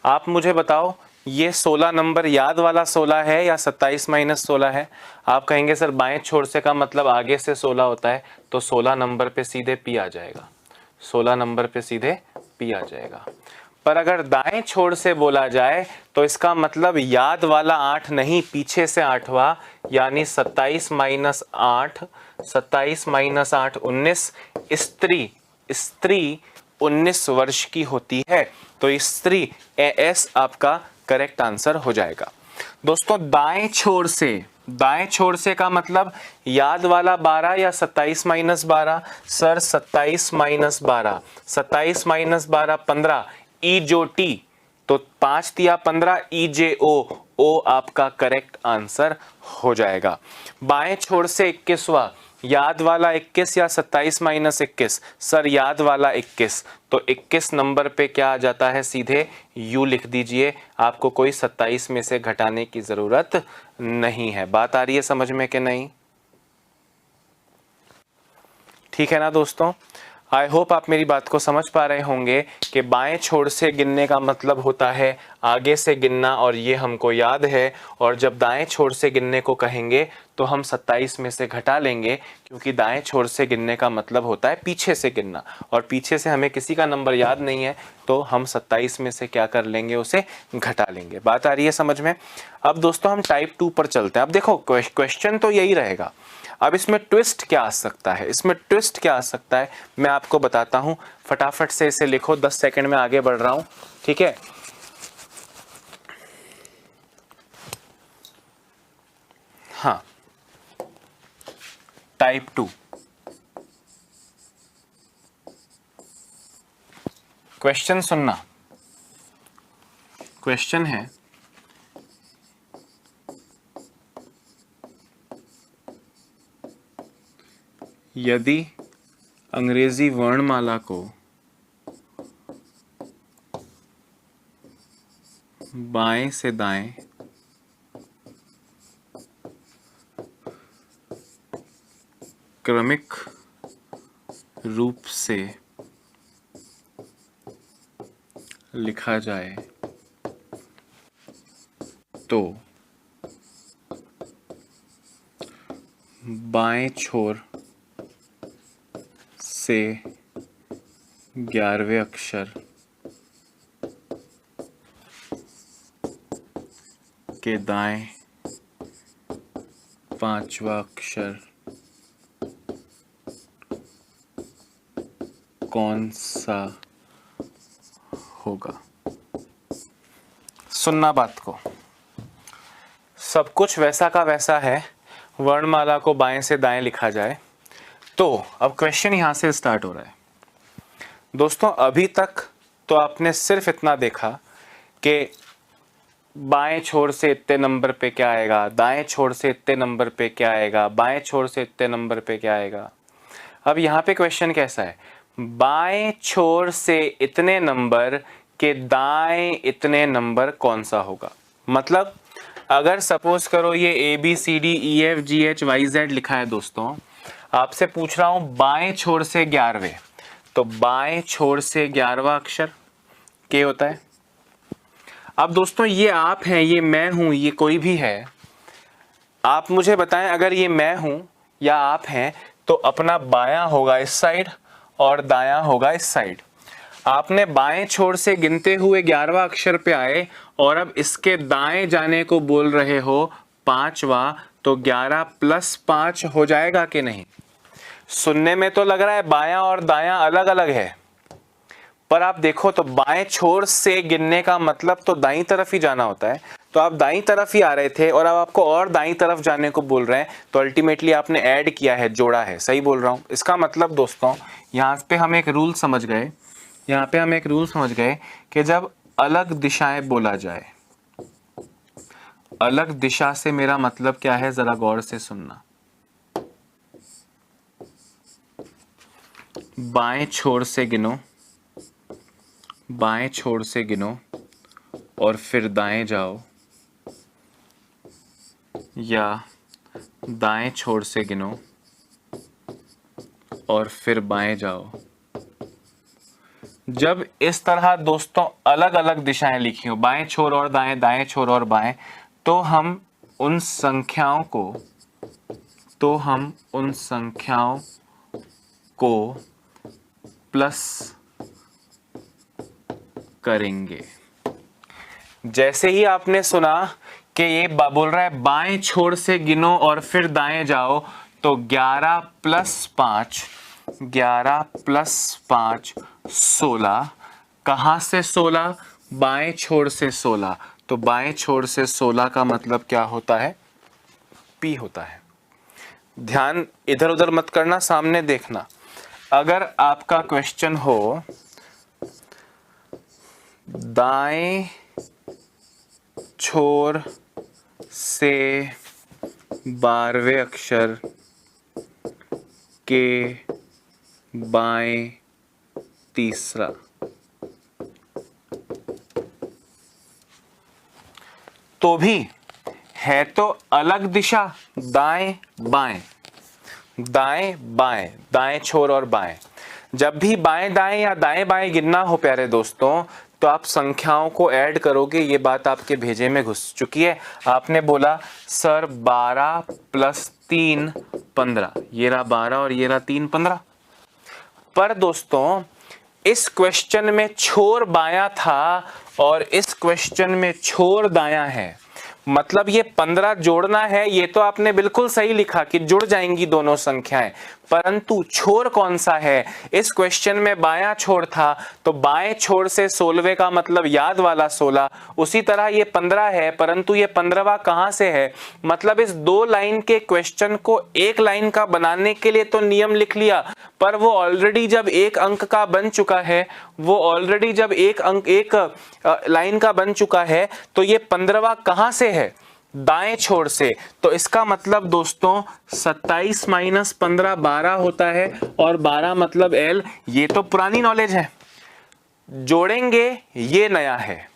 आप मुझे बताओ ये 16 नंबर याद वाला 16 है या 27 माइनस 16 है? आप कहेंगे सर बाएं छोर से का मतलब आगे से 16 होता है, तो 16 नंबर पे सीधे पी आ जाएगा, 16 नंबर पे सीधे पी आ जाएगा। पर अगर दाएं छोर से बोला जाए तो इसका मतलब याद वाला 8 नहीं, पीछे से 8वां, यानी 27 माइनस 8, 27 माइनस 8 19। स्त्री स्त्री 19 वर्ष की होती है, तो स्त्री एस आपका करेक्ट आंसर हो जाएगा। दोस्तों दाएं छोर से का मतलब याद वाला 12 या 27 माइनस 12? सर 27 माइनस 12, 27 माइनस 12 15, ई जो टी, तो 5 तिया 15, ई जे ओ आपका करेक्ट आंसर हो जाएगा। बाएं छोर से 21वां, याद वाला 21 या 27 माइनस 21? सर याद वाला 21, तो 21 नंबर पे क्या आ जाता है, सीधे यू लिख दीजिए, आपको कोई 27 में से घटाने की जरूरत नहीं है। बात आ रही है समझ में कि नहीं? ठीक है ना दोस्तों, आई होप आप मेरी बात को समझ पा रहे होंगे कि बाएं छोर से गिनने का मतलब होता है आगे से गिनना, और ये हमको याद है। और जब दाएं छोर से गिनने को कहेंगे तो हम 27 में से घटा लेंगे, क्योंकि दाएं छोर से गिनने का मतलब होता है पीछे से गिनना, और पीछे से हमें किसी का नंबर याद नहीं है, तो हम 27 में से क्या कर लेंगे, उसे घटा लेंगे। बात आ रही है समझ में? अब दोस्तों हम टाइप 2 पर चलते हैं। अब देखो क्वेश्चन तो यही रहेगा, अब इसमें ट्विस्ट क्या आ सकता है, इसमें ट्विस्ट क्या आ सकता है मैं आपको बताता हूं। फटाफट से इसे लिखो, 10 सेकंड में आगे बढ़ रहा हूं, ठीक है? हाँ, टाइप 2 क्वेश्चन सुनना। क्वेश्चन है, यदि अंग्रेजी वर्णमाला को बाएं से दाएं क्रमिक रूप से लिखा जाए तो बाएं छोर से 11वें अक्षर के दाएं 5वां अक्षर कौन सा होगा? सुनना बात को, सब कुछ वैसा का वैसा है, वर्णमाला को बाएं से दाएं लिखा जाए तो। अब क्वेश्चन यहां से स्टार्ट हो रहा है दोस्तों। अभी तक तो आपने सिर्फ इतना देखा कि बाएं छोर से इतने नंबर पे क्या आएगा, दाएं छोर से इतने नंबर पे क्या आएगा, बाएं छोर से इतने नंबर पे क्या आएगा। अब यहाँ पे क्वेश्चन कैसा है, बाएं छोर से इतने नंबर के दाएं इतने नंबर कौन सा होगा? मतलब अगर सपोज करो ये ABCDEFGHYZ लिखा है दोस्तों, आपसे पूछ रहा हूं बाएं छोर से 11वें, तो बाएं छोर से 11वां अक्षर के होता है। अब दोस्तों ये आप हैं, ये मैं हूं, ये कोई भी है, आप मुझे बताएं अगर ये मैं हूं या आप हैं तो अपना बायां होगा इस साइड और दायां होगा इस साइड। आपने बाएं छोर से गिनते हुए 11वां अक्षर पे आए और अब इसके दाएं जाने को बोल रहे हो 5वां, तो 11 प्लस 5 हो जाएगा कि नहीं? सुनने में तो लग रहा है बायां और दायां अलग अलग है, पर आप देखो तो बाएं छोर से गिनने का मतलब तो दाईं तरफ ही जाना होता है, तो आप दाईं तरफ ही आ रहे थे और अब आपको और दाईं तरफ जाने को बोल रहे हैं, तो अल्टीमेटली आपने ऐड किया है, जोड़ा है। सही बोल रहा हूं? इसका मतलब दोस्तों यहाँ पे हम एक रूल समझ गए, यहाँ पे हम एक रूल समझ गए कि जब अलग दिशाएं बोला जाए, अलग दिशा से मेरा मतलब क्या है, जरा गौर से सुनना। बाएं छोर से गिनो, बाएं छोर से गिनो और फिर दाएं जाओ, या दाएं छोर से गिनो और फिर बाएं जाओ। जब इस तरह दोस्तों अलग अलग दिशाएं लिखी हो, बाएं छोर और दाएं, दाएं छोर और बाएं, तो हम उन संख्याओं को प्लस करेंगे। जैसे ही आपने सुना कि ये बोल रहा है बाएं छोर से गिनो और फिर दाएं जाओ, तो 11 प्लस 5 16। कहां से 16? बाएं छोर से 16। तो बाएं छोर से 16 का मतलब क्या होता है? P होता है। ध्यान इधर उधर मत करना, सामने देखना। अगर आपका क्वेश्चन हो दाएं छोर से 12वें अक्षर के बाएं तीसरा, तो भी है तो अलग दिशा, दाएं बाएं, दाएं बाएं, दाएं छोर और बाएं। जब भी बाएं दाएं या दाएं बाएं गिनना हो प्यारे दोस्तों, तो आप संख्याओं को ऐड करोगे। ये बात आपके भेजे में घुस चुकी है। आपने बोला सर 12 प्लस 3 15, ये रहा 12 और ये रहा 3 15। पर दोस्तों इस क्वेश्चन में छोर बायां था और इस क्वेश्चन में छोर दायां है, मतलब ये 15 जोड़ना है। ये तो आपने बिल्कुल सही लिखा कि जुड़ जाएंगी दोनों संख्याएं, परंतु छोर कौन सा है? इस क्वेश्चन में बायां छोर था, तो बाएं छोर से 16वें का मतलब याद वाला 16। उसी तरह ये 15 है, परंतु ये 15वां कहां से है? मतलब इस 2 लाइन के क्वेश्चन को एक लाइन का बनाने के लिए तो नियम लिख लिया, पर वो ऑलरेडी जब एक अंक का बन चुका है, एक लाइन का बन चुका है, तो ये 15वां कहां से है? दाएं छोर से। तो इसका मतलब दोस्तों 27 माइनस 15 12 होता है, और 12 मतलब L। ये तो पुरानी नॉलेज है, जोड़ेंगे ये नया है।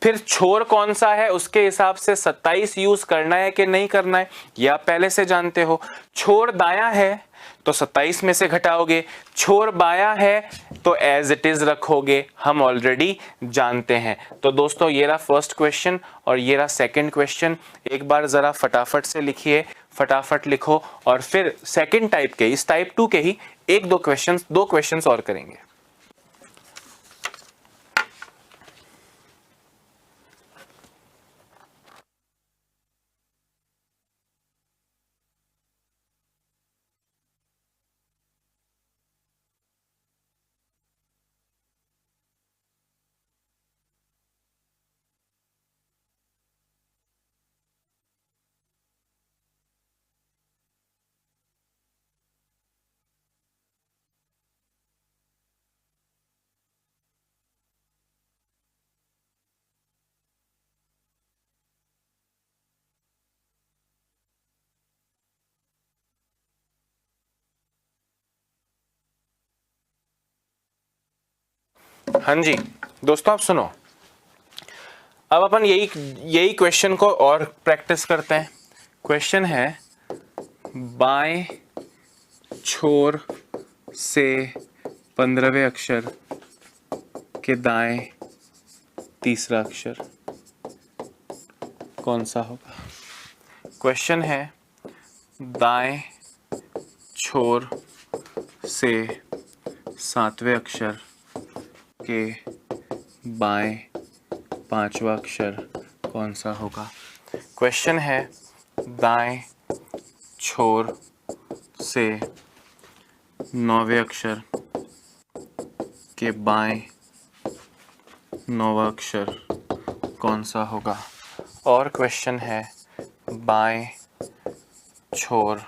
फिर छोर कौन सा है उसके हिसाब से 27 यूज करना है कि नहीं करना है, ये आप पहले से जानते हो। छोर दायां है तो 27 में से घटाओगे, छोर बायां है तो एज इट इज रखोगे, हम ऑलरेडी जानते हैं। तो दोस्तों ये रहा फर्स्ट क्वेश्चन और ये रहा सेकंड क्वेश्चन। एक बार जरा फटाफट से लिखिए, फटाफट लिखो, और फिर सेकंड टाइप के, इस टाइप 2 के ही दो क्वेश्चंस और करेंगे। हाँ जी दोस्तों, आप सुनो, अब अपन यही क्वेश्चन को और प्रैक्टिस करते हैं। क्वेश्चन है बाएं छोर से 15वें अक्षर के दाएं तीसरा अक्षर कौन सा होगा? क्वेश्चन है दाएं छोर से 7वें अक्षर के बाएं 5वां अक्षर कौन सा होगा? क्वेश्चन है दाएं छोर से 9वें अक्षर के बाएं 9वां अक्षर कौन सा होगा? और क्वेश्चन है बाएं छोर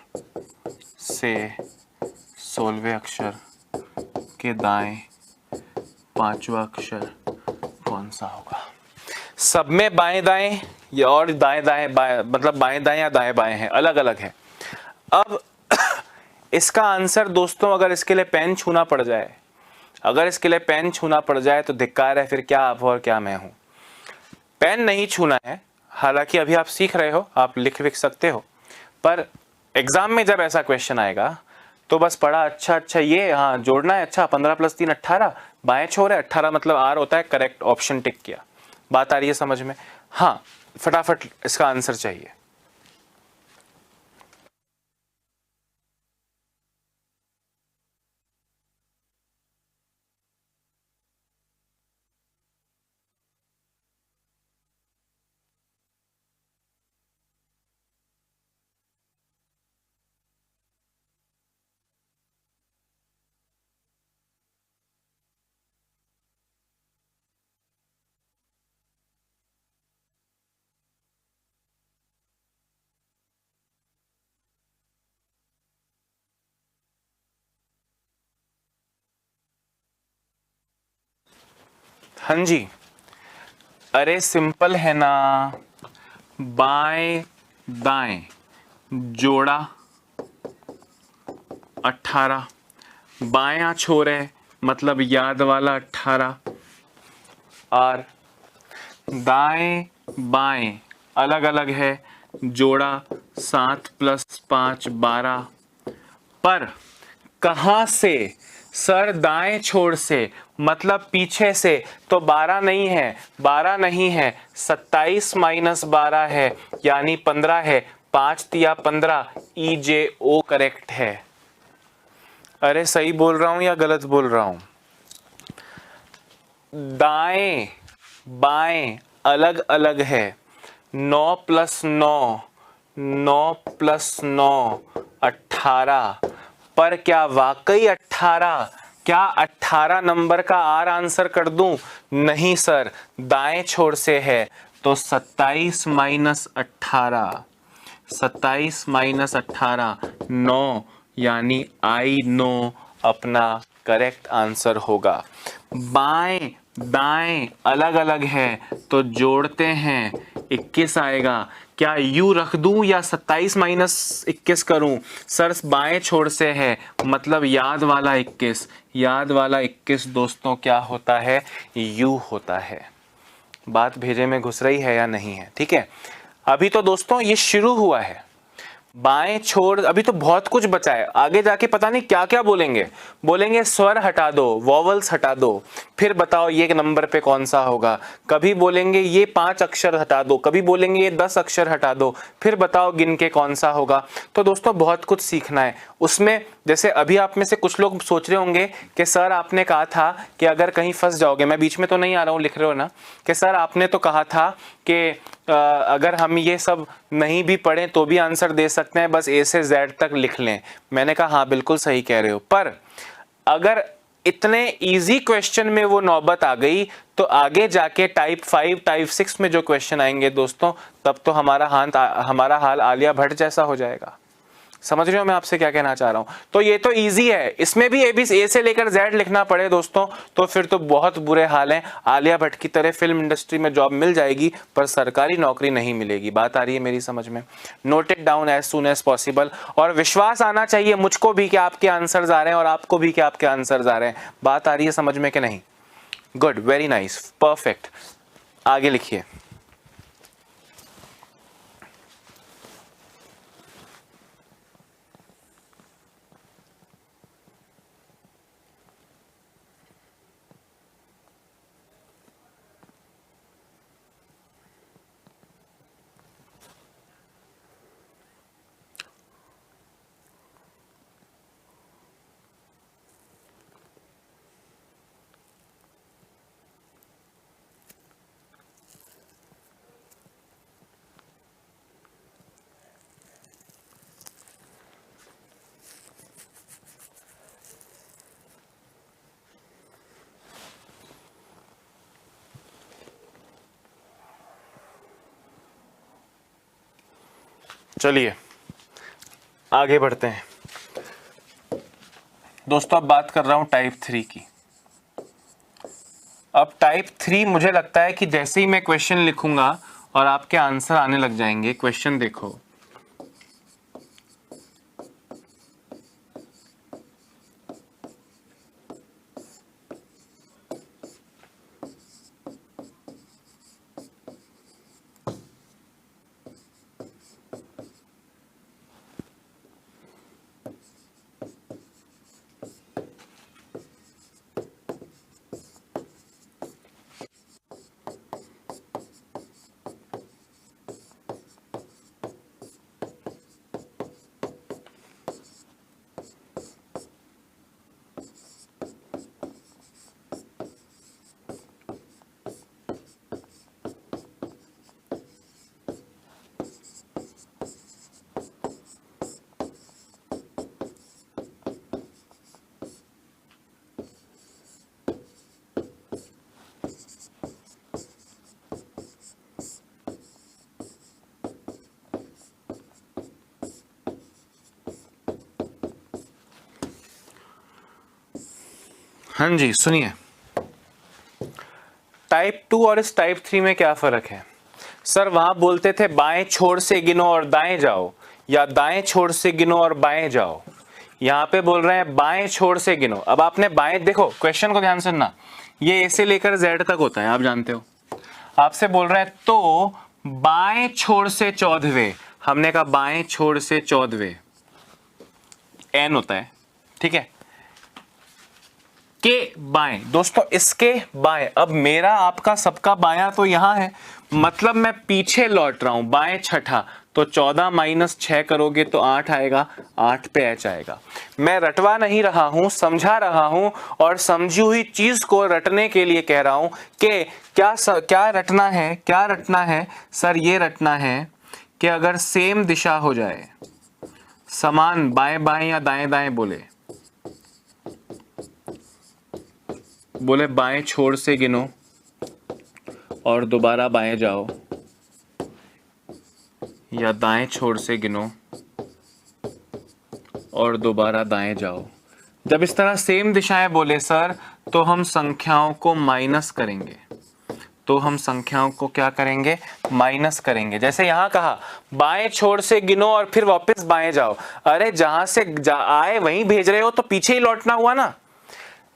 से 16वें अक्षर के दाएं 5वां अक्षर कौन सा होगा? सब में बाएं दाएं या और दाएं दाएं बाएं, मतलब बाएं दाएं या दाएं बाएं हैं, अलग अलग है। अब इसका आंसर दोस्तों, अगर इसके लिए पेन छूना पड़ जाए, तो धिक्कार है, फिर क्या आप हो और क्या मैं हूं। पेन नहीं छूना है, हालांकि अभी आप सीख रहे हो, आप लिख सकते हो, पर एग्जाम में जब ऐसा क्वेश्चन आएगा तो बस पढ़ा, अच्छा अच्छा ये हाँ जोड़ना है, अच्छा 15 + 3 18, बाएं छोर है 18 मतलब आर होता है, करेक्ट ऑप्शन टिक किया। बात आ रही है समझ में? हाँ फटाफट इसका आंसर चाहिए। हाँ जी, अरे सिंपल है ना, बाएं दाएं जोड़ा 18, बायां छोर है मतलब याद वाला 18, और दाएं बाएं अलग अलग है, जोड़ा 7 + 5 12, पर कहां से सर? दाएं छोर से मतलब पीछे से, तो 12 नहीं है, 12 नहीं है, 27 - 12 है यानी 15 है, 5 तिया 15, EJO करेक्ट है। अरे सही बोल रहा हूं या गलत बोल रहा हूं? दाएं बाएं अलग अलग है, 9 + 9, 9 + 9 18, पर क्या वाकई 18? क्या 18 नंबर का आर आंसर कर दूं? नहीं सर, दाएं छोर से है, तो 27 - 18, 27 - 18 9, यानी आई नो अपना करेक्ट आंसर होगा। बाएं दाएं अलग अलग है तो जोड़ते हैं 21 आएगा। क्या यू रख दूं या 27 - 21 करूं? सर बाएं छोर से है मतलब याद वाला 21, याद वाला 21 दोस्तों क्या होता है? यू होता है। बात भेजे में घुस रही है या नहीं है? ठीक है, अभी तो दोस्तों ये शुरू हुआ है। बाएं छोर अभी तो बहुत कुछ बचा है, आगे जाके पता नहीं क्या क्या बोलेंगे। बोलेंगे स्वर हटा दो, वॉवल्स हटा दो, फिर बताओ ये नंबर पे कौन सा होगा। कभी बोलेंगे ये 5 अक्षर हटा दो, कभी बोलेंगे ये 10 अक्षर हटा दो, फिर बताओ गिन के कौन सा होगा। तो दोस्तों बहुत कुछ सीखना है उसमें। जैसे अभी आप में से कुछ लोग सोच रहे होंगे कि सर आपने कहा था कि अगर कहीं फंस जाओगे, मैं बीच में तो नहीं आ रहा हूँ, लिख रहे हो ना, कि सर आपने तो कहा था कि अगर हम ये सब नहीं भी पढ़ें तो भी आंसर दे सकते हैं, बस ए से जेड तक लिख लें। मैंने कहा हाँ बिल्कुल सही कह रहे हो, पर अगर इतने इजी क्वेश्चन में वो नौबत आ गई तो आगे जाके टाइप 5 टाइप 6 में जो क्वेश्चन आएंगे दोस्तों, तब तो हमारा हाल आलिया भट्ट जैसा हो जाएगा। समझ रहे हो मैं आपसे क्या कहना चाह रहा हूं? तो ये तो इजी है, इसमें भी ए से लेकर जेड लिखना पड़े दोस्तों तो फिर तो बहुत बुरे हाल हैं। आलिया भट्ट की तरह फिल्म इंडस्ट्री में जॉब मिल जाएगी पर सरकारी नौकरी नहीं मिलेगी। बात आ रही है मेरी समझ में? Note it down as soon as possible, और विश्वास आना चाहिए मुझको भी कि आपके आंसर्स आ रहे हैं और आपको भी कि आपके आंसर्स आ रहे हैं। बात आ रही है समझ में कि नहीं? Good, very nice, perfect. आगे लिखिए। चलिए आगे बढ़ते हैं दोस्तों। अब बात कर रहा हूं टाइप 3 की। अब टाइप 3 मुझे लगता है कि जैसे ही मैं क्वेश्चन लिखूंगा और आपके आंसर आने लग जाएंगे। क्वेश्चन देखो, हाँ जी सुनिए, टाइप 2 और इस टाइप 3 में क्या फर्क है? सर वहां बोलते थे बाएं छोर से गिनो और दाएं जाओ, या दाएं छोर से गिनो और बाएं जाओ। यहां पे बोल रहे हैं बाएं छोर से गिनो। अब आपने बाएं, देखो क्वेश्चन को ध्यान से सुनना, ये ए से लेकर जेड तक होता है, आप जानते हो। आपसे बोल रहे हैं तो बाएं छोर से 14वें, हमने कहा बाएं छोर से 14वें एन होता है, ठीक है, के बाएं। दोस्तों इसके बाएं, अब मेरा आपका सबका बायां तो यहां है, मतलब मैं पीछे लौट रहा हूं, बाएं छठा, तो 14 माइनस 6 करोगे तो 8 आएगा, 8 पे एच आएगा। मैं रटवा नहीं रहा हूं, समझा रहा हूं, और समझी हुई चीज को रटने के लिए कह रहा हूं कि क्या रटना है, क्या रटना है सर? ये रटना है कि अगर सेम दिशा हो जाए, समान बाएं बाएं या दाएं दाएं बोले बाएं छोर से गिनो और दोबारा बाएं जाओ, या दाएं छोर से गिनो और दोबारा दाएं जाओ। जब इस तरह सेम दिशाएं बोले सर, तो हम संख्याओं को माइनस करेंगे, तो हम संख्याओं को क्या करेंगे? माइनस करेंगे। जैसे यहां कहा बाएं छोर से गिनो और फिर वापस बाएं जाओ। अरे जहां से आए वहीं भेज रहे हो तो पीछे ही लौटना हुआ ना।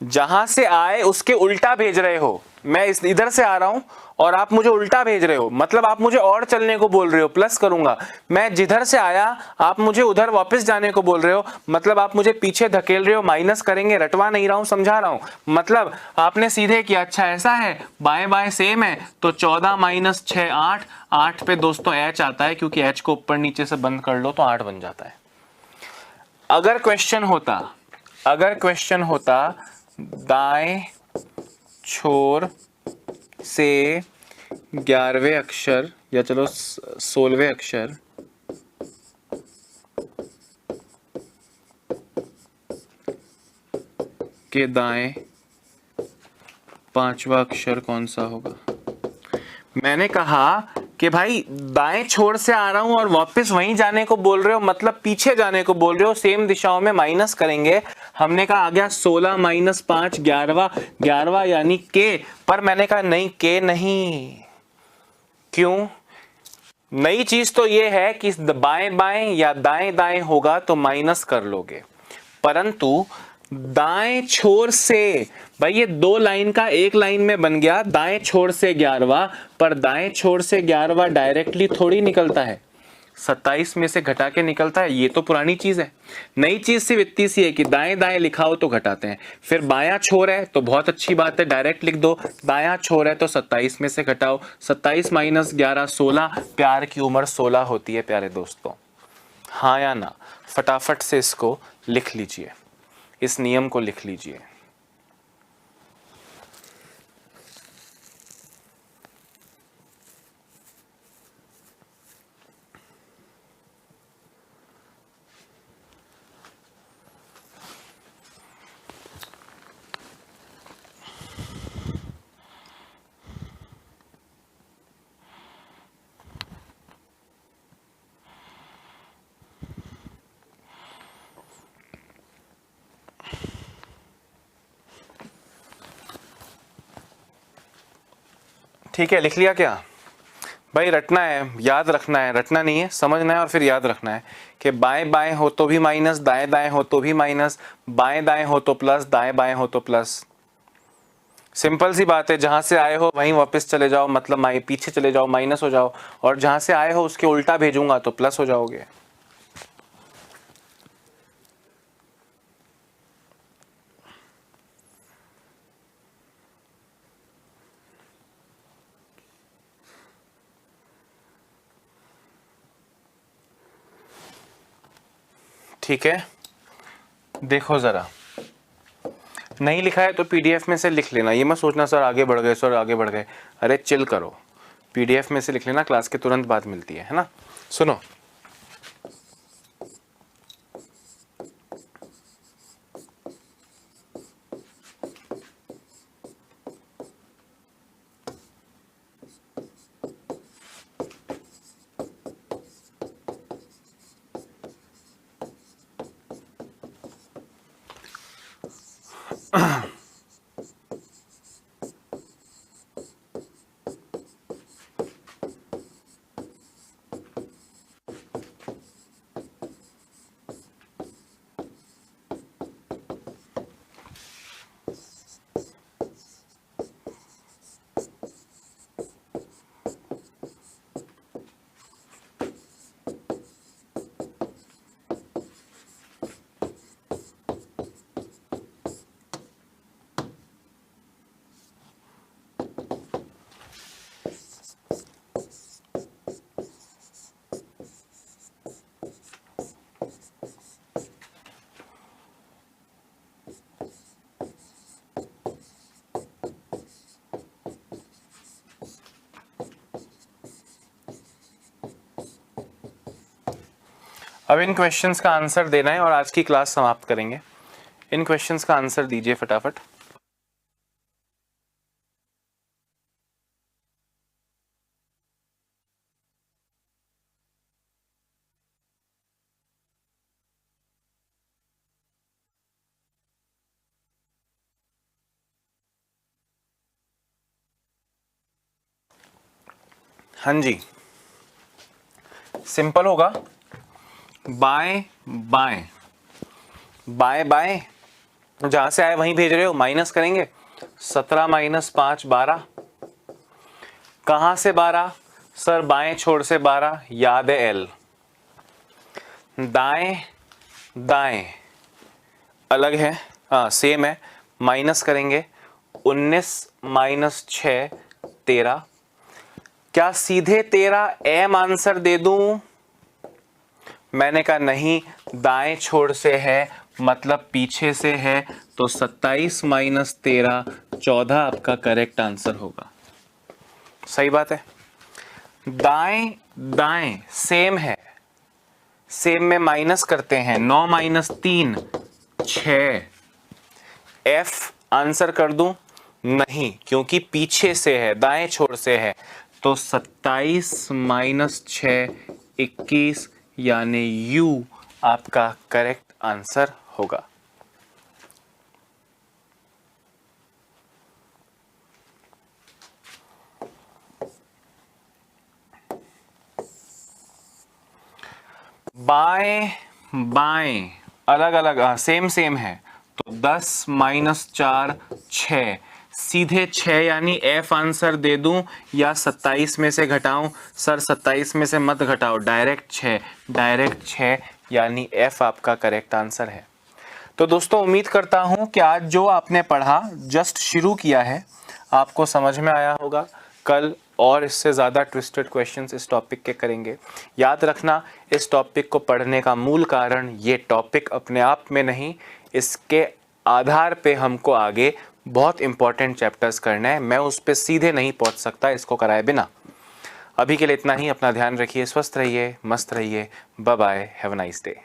जहां से आए उसके उल्टा भेज रहे हो। मैं इधर से आ रहा हूं और आप मुझे उल्टा भेज रहे हो, मतलब आप मुझे और चलने को बोल रहे हो, प्लस करूंगा। मैं जिधर से आया आप मुझे उधर वापस जाने को बोल रहे हो, मतलब आप मुझे पीछे धकेल रहे हो, माइनस करेंगे। रटवा नहीं रहा हूं, समझा रहा हूं। मतलब आपने सीधे किया, अच्छा ऐसा है, बाएं बाएं सेम है, तो 14 माइनस 6 8, 8 पे दोस्तों एच आता है, क्योंकि एच को ऊपर नीचे से बंद कर लो तो 8 बन जाता है। अगर क्वेश्चन होता दाएं छोर से 11वें अक्षर, या चलो 16वें अक्षर के दाएं 5वां अक्षर कौन सा होगा? मैंने कहा कि भाई दाएं छोर से आ रहा हूं और वापस वहीं जाने को बोल रहे हो, मतलब पीछे जाने को बोल रहे हो, सेम दिशाओं में माइनस करेंगे। हमने कहा आ गया 16 माइनस 5 11वां यानी के, पर मैंने कहा नहीं, के नहीं। क्यों? नई चीज तो ये है कि बाएं बाएं या दाएं दाएं होगा तो माइनस कर लोगे, परंतु दाएं छोर से, भाई ये दो लाइन का एक लाइन में बन गया, दाएं छोर से 11वां, पर दाएं छोर से 11वां डायरेक्टली थोड़ी निकलता है, 27 में से घटा के निकलता है। ये तो पुरानी चीज है। नई चीज सिर्फ इतनी सी है कि दाएं दाएं लिखाओ तो घटाते हैं। फिर बायां छोर है तो बहुत अच्छी बात है, डायरेक्ट लिख दो। दायां छोर है तो 27 में से घटाओ, 27 माइनस 11 16। प्यार की उम्र 16 होती है प्यारे दोस्तों, हाँ या ना? फटाफट से इसको लिख लीजिए, इस नियम को लिख लीजिए। ठीक है, लिख लिया क्या भाई? रटना है, याद रखना है, रटना नहीं है, समझना है और फिर याद रखना है कि बाएं बाएं हो तो भी माइनस, दाएं दाएं हो तो भी माइनस, बाएं दाएं हो तो प्लस, दाएं बाएं हो तो प्लस। सिंपल सी बात है, जहां से आए हो वहीं वापस चले जाओ, मतलब पीछे चले जाओ, माइनस हो जाओ, और जहां से आए हो उसके उल्टा भेजूंगा तो प्लस हो जाओगे। ठीक है, देखो जरा, नहीं लिखा है तो पीडीएफ में से लिख लेना। ये मत सोचना सर आगे बढ़ गए, सर आगे बढ़ गए। अरे चिल करो, पीडीएफ में से लिख लेना, क्लास के तुरंत बाद मिलती है ना? सुनो, अब इन क्वेश्चंस का आंसर देना है और आज की क्लास समाप्त करेंगे। इन क्वेश्चंस का आंसर दीजिए फटाफट। हाँ जी, सिंपल होगा। बाएं बाएं बाएं बाएं, जहां से आए वहीं भेज रहे हो, माइनस करेंगे। 17 माइनस 5 12। कहां से 12 सर? बाएं छोर से 12, याद है एल। दाएं दाएं अलग है, हाँ सेम है, माइनस करेंगे। 19 माइनस 6 13। क्या सीधे 13 एम आंसर दे दूं? मैंने कहा नहीं, दाएं छोर से है मतलब पीछे से है, तो 27 माइनस 13 14 आपका करेक्ट आंसर होगा। सही बात है। दाएं दाएं सेम है, सेम में माइनस करते हैं। 9 माइनस 3 6। एफ आंसर कर दूं? नहीं, क्योंकि पीछे से है, दाएं छोर से है, तो 27 माइनस 6 21, यानी यू आपका करेक्ट आंसर होगा। बाएं बाएं अलग अलग, सेम सेम है, तो 10 माइनस 4 6। सीधे 6 यानी एफ आंसर दे दूं या 27 में से घटाऊं? सर 27 में से मत घटाओ, डायरेक्ट 6, डायरेक्ट 6 यानी एफ आपका करेक्ट आंसर है। तो दोस्तों उम्मीद करता हूं कि आज जो आपने पढ़ा, जस्ट शुरू किया है, आपको समझ में आया होगा। कल और इससे ज़्यादा ट्विस्टेड क्वेश्चंस इस टॉपिक के करेंगे। याद रखना, इस टॉपिक को पढ़ने का मूल कारण ये टॉपिक अपने आप में नहीं, इसके आधार पे हमको आगे बहुत इंपॉर्टेंट चैप्टर्स करना है। मैं उस पर सीधे नहीं पहुंच सकता इसको कराए बिना। अभी के लिए इतना ही। अपना ध्यान रखिए, स्वस्थ रहिए, मस्त रहिए। Bye bye, have a nice day.